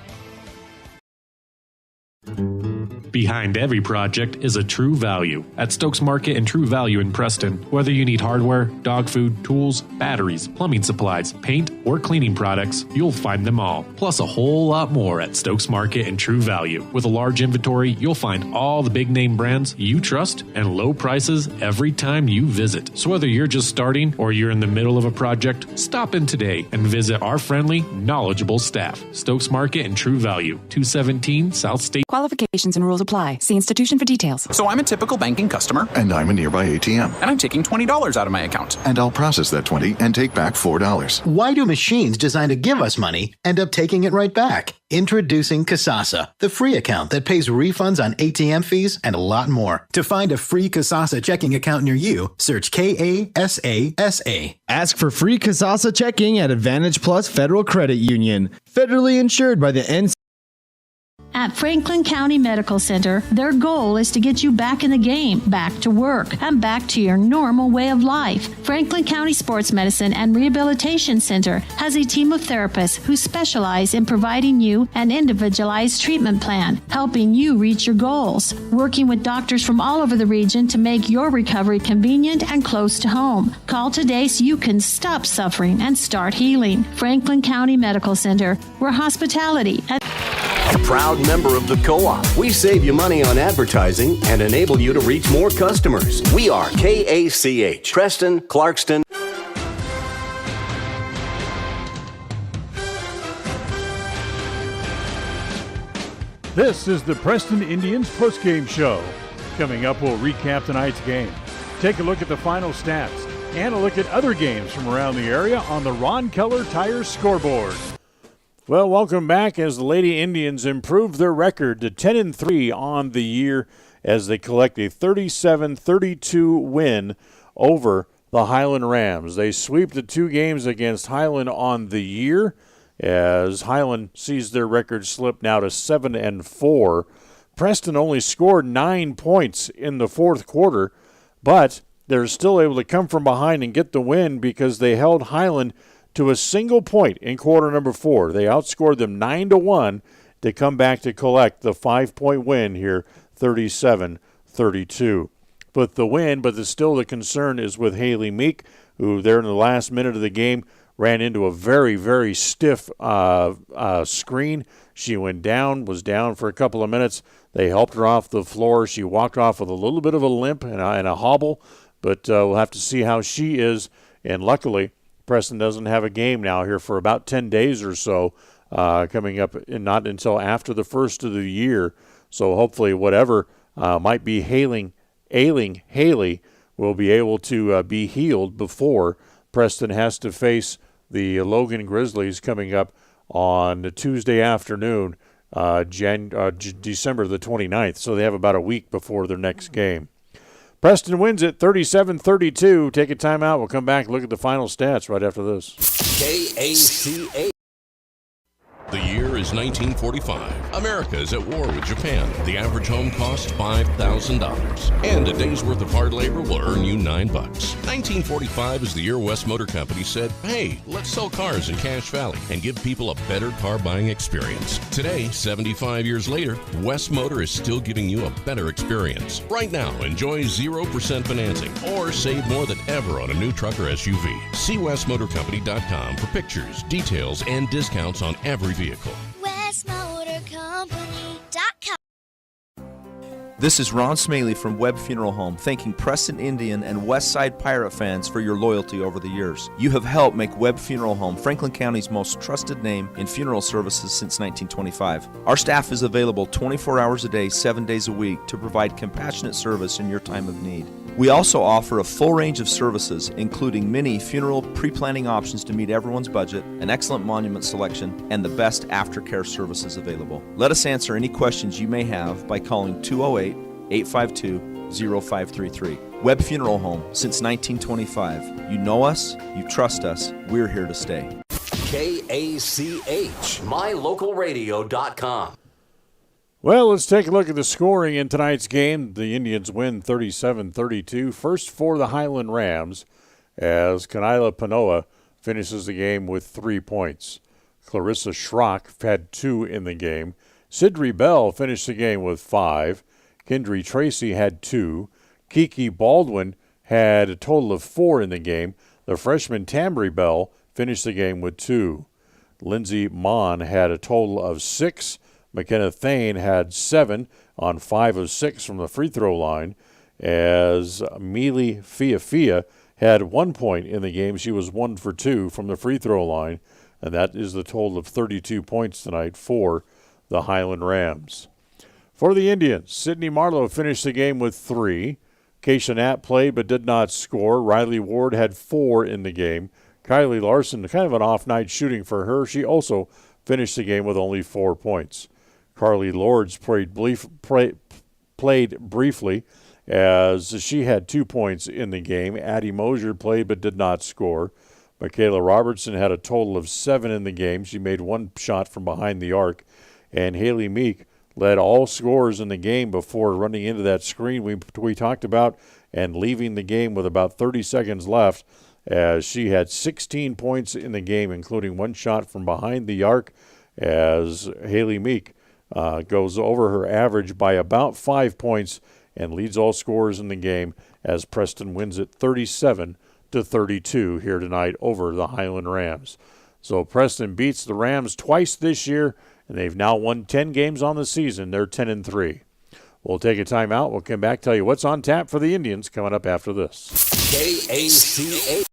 [SPEAKER 17] Behind every project is a True Value. At Stokes Market and True Value in Preston, whether you need hardware, dog food, tools, batteries, plumbing supplies, paint, or cleaning products, you'll find them all. Plus a whole lot more at Stokes Market and True Value. With a large inventory, you'll find all the big name brands you trust and low prices every time you visit. So whether you're just starting or you're in the middle of a project, stop in today and visit our friendly, knowledgeable staff. Stokes Market and True Value, 217 South State.
[SPEAKER 6] Qualifications and rules apply. See institution for details.
[SPEAKER 9] So I'm a typical banking customer.
[SPEAKER 11] And I'm a nearby ATM.
[SPEAKER 9] And I'm taking $20 out of my account.
[SPEAKER 11] And I'll process that $20 and take back $4.
[SPEAKER 13] Why do machines designed to give us money end up taking it right back? Introducing Kasasa, the free account that pays refunds on ATM fees and a lot more. To find a free Kasasa checking account near you, search Kasasa.
[SPEAKER 14] Ask for free Kasasa checking at Advantage Plus Federal Credit Union. Federally insured by the NCAA.
[SPEAKER 15] At Franklin County Medical Center, their goal is to get you back in the game, back to work, and back to your normal way of life. Franklin County Sports Medicine and Rehabilitation Center has a team of therapists who specialize in providing you an individualized treatment plan, helping you reach your goals, working with doctors from all over the region to make your recovery convenient and close to home. Call today so you can stop suffering and start healing. Franklin County Medical Center, where hospitality and
[SPEAKER 3] A proud member of the Co-op. We save you money on advertising and enable you to reach more customers. We are KACH, Preston, Clarkston.
[SPEAKER 1] This is the Preston Indians postgame show. Coming up, we'll recap tonight's game, take a look at the final stats, and a look at other games from around the area on the Ron Keller Tire scoreboard.
[SPEAKER 2] Well, welcome back as the Lady Indians improve their record to 10-3 on the year as they collect a 37-32 win over the Highland Rams. They sweep the 2 games against Highland on the year as Highland sees their record slip now to 7-4. Preston only scored 9 points in the fourth quarter, but they're still able to come from behind and get the win because they held Highland to a single point in quarter number 4. They outscored them 9-1 to come back to collect the 5-point win here, 37-32. But still the concern is with Haley Meek, who there in the last minute of the game ran into a very, very stiff screen. She was down for a couple of minutes. They helped her off the floor. She walked off with a little bit of a limp and a hobble, but we'll have to see how she is. And luckily, Preston doesn't have a game now here for about 10 days or so coming up, and not until after the first of the year. So hopefully whatever might be ailing Haley will be able to be healed before Preston has to face the Logan Grizzlies coming up on Tuesday afternoon, December the 29th. So they have about a week before their next game. Preston wins it 37-32. Take a timeout. We'll come back and look at the final stats right after this.
[SPEAKER 3] KACH.
[SPEAKER 7] The year is 1945. America is at war with Japan. The average home costs $5,000. And a day's worth of hard labor will earn you $9. 1945 is the year West Motor Company said, hey, let's sell cars in Cache Valley and give people a better car buying experience. Today, 75 years later, West Motor is still giving you a better experience. Right now, enjoy 0% financing or save more than ever on a new truck or SUV. See westmotorcompany.com for pictures, details, and discounts on every vehicle.
[SPEAKER 19] WestMotorCompany.com.
[SPEAKER 8] This is Ron Smaley from Webb Funeral Home, thanking Preston Indian and Westside Pirate fans for your loyalty over the years. You have helped make Webb Funeral Home Franklin County's most trusted name in funeral services since 1925. Our staff is available 24 hours a day, 7 days a week to provide compassionate service in your time of need. We also offer a full range of services, including many funeral pre-planning options to meet everyone's budget, an excellent monument selection, and the best aftercare services available. Let us answer any questions you may have by calling 208-852-0533. Webb Funeral Home, since 1925. You know us, you trust us, we're here to stay.
[SPEAKER 3] KACH, mylocalradio.com.
[SPEAKER 2] Well, let's take a look at the scoring in tonight's game. The Indians win 37-32. First for the Highland Rams as Kanila Panoa finishes the game with 3 points. Clarissa Schrock had 2 in the game. Sidri Bell finished the game with 5. Kendry Tracy had 2. Kiki Baldwin had a total of 4 in the game. The freshman Tambry Bell finished the game with 2. Lindsay Mon had a total of 6. McKenna Thane had 7 on 5 of 6 from the free throw line, as Mealy Fia had 1 point in the game. She was 1 for 2 from the free throw line, and that is the total of 32 points tonight for the Highland Rams. For the Indians, Sydney Marlowe finished the game with 3. Keisha Knapp played but did not score. Riley Ward had 4 in the game. Kylie Larson, kind of an off night shooting for her. She also finished the game with only 4 points. Carly Lords played briefly as she had 2 points in the game. Addie Mosier played but did not score. Michaela Robertson had a total of 7 in the game. She made 1 shot from behind the arc. And Haley Meek led all scorers in the game before running into that screen we talked about and leaving the game with about 30 seconds left, as she had 16 points in the game, including one shot from behind the arc, as Haley Meek goes over her average by about 5 points and leads all scorers in the game as Preston wins it 37-32 here tonight over the Highland Rams. So Preston beats the Rams twice this year, and they've now won 10 games on the season. They're 10-3. We'll take a timeout. We'll come back, tell you what's on tap for the Indians coming up after this.
[SPEAKER 3] KACA.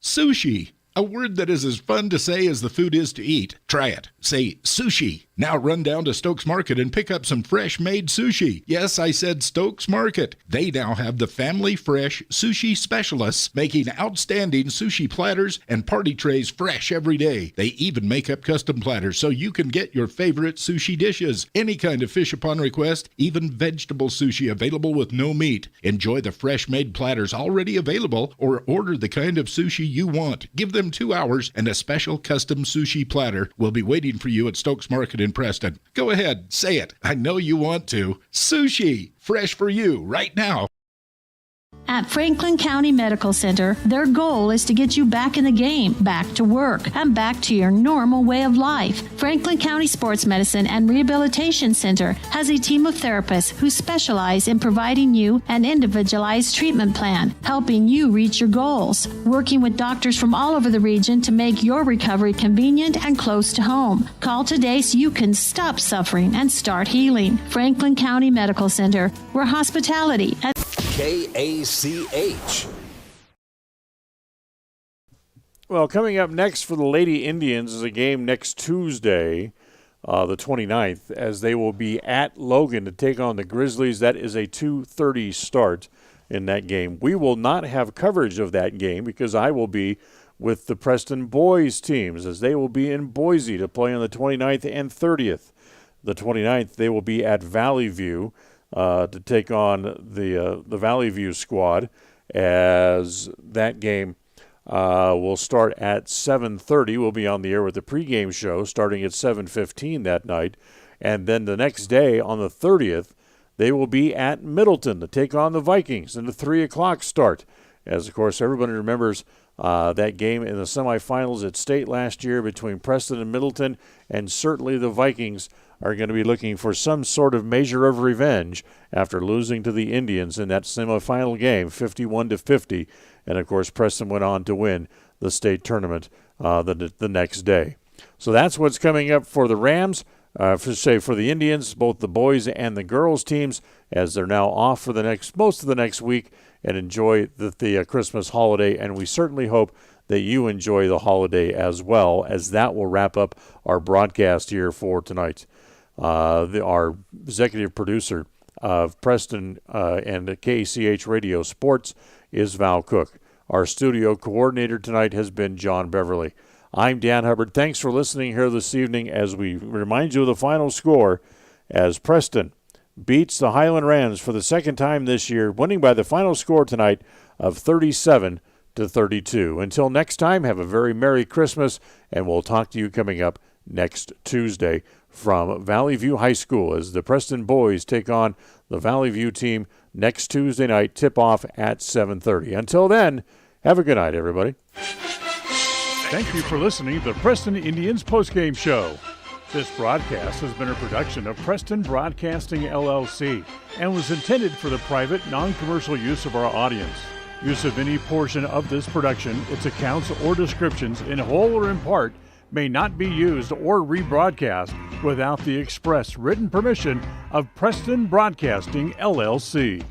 [SPEAKER 4] Sushi. A word that is as fun to say as the food is to eat. Try it. Say sushi. Now run down to Stokes Market and pick up some fresh-made sushi. Yes, I said Stokes Market. They now have the family fresh sushi specialists making outstanding sushi platters and party trays fresh every day. They even make up custom platters so you can get your favorite sushi dishes. Any kind of fish upon request, even vegetable sushi available with no meat. Enjoy the fresh-made platters already available or order the kind of sushi you want. Give them 2 hours and a special custom sushi platter will be waiting for you at Stokes Market in Preston. Go ahead, say it. I know you want to. Sushi, fresh for you right now.
[SPEAKER 15] At Franklin County Medical Center, their goal is to get you back in the game, back to work, and back to your normal way of life. Franklin County Sports Medicine and Rehabilitation Center has a team of therapists who specialize in providing you an individualized treatment plan, helping you reach your goals, working with doctors from all over the region to make your recovery convenient and close to home. Call today so you can stop suffering and start healing. Franklin County Medical Center, where hospitality and
[SPEAKER 3] KACH.
[SPEAKER 2] Well, coming up next for the Lady Indians is a game next Tuesday, the 29th, as they will be at Logan to take on the Grizzlies. That is a 2:30 start in that game. We will not have coverage of that game because I will be with the Preston boys teams, as they will be in Boise to play on the 29th and 30th. The 29th, they will be at Valley View to take on the Valley View squad, as that game will start at 7:30. We'll be on the air with the pregame show starting at 7:15 that night. And then the next day, on the 30th, they will be at Middleton to take on the Vikings in the 3 o'clock start. As, of course, everybody remembers that game in the semifinals at state last year between Preston and Middleton, and certainly the Vikings are going to be looking for some sort of measure of revenge after losing to the Indians in that semifinal game, 51-50. And, of course, Preston went on to win the state tournament the next day. So that's what's coming up for the Rams, for the Indians, both the boys and the girls teams, as they're now off for most of the next week and enjoy the Christmas holiday. And we certainly hope that you enjoy the holiday as well, as that will wrap up our broadcast here for tonight. Our executive producer of Preston and KCH Radio Sports is Val Cook. Our studio coordinator tonight has been John Beverly. I'm Dan Hubbard. Thanks for listening here this evening as we remind you of the final score as Preston beats the Highland Rams for the second time this year, winning by the final score tonight of 37-32. Until next time, have a very Merry Christmas, and we'll talk to you coming up next Tuesday from Valley View High School as the Preston boys take on the Valley View team next Tuesday night, tip-off at 7:30. Until then, have a good night, everybody.
[SPEAKER 1] Thank you for listening to the Preston Indians postgame show. This broadcast has been a production of Preston Broadcasting, LLC, and was intended for the private, non-commercial use of our audience. Use of any portion of this production, its accounts or descriptions, in whole or in part, may not be used or rebroadcast without the express written permission of Preston Broadcasting, LLC.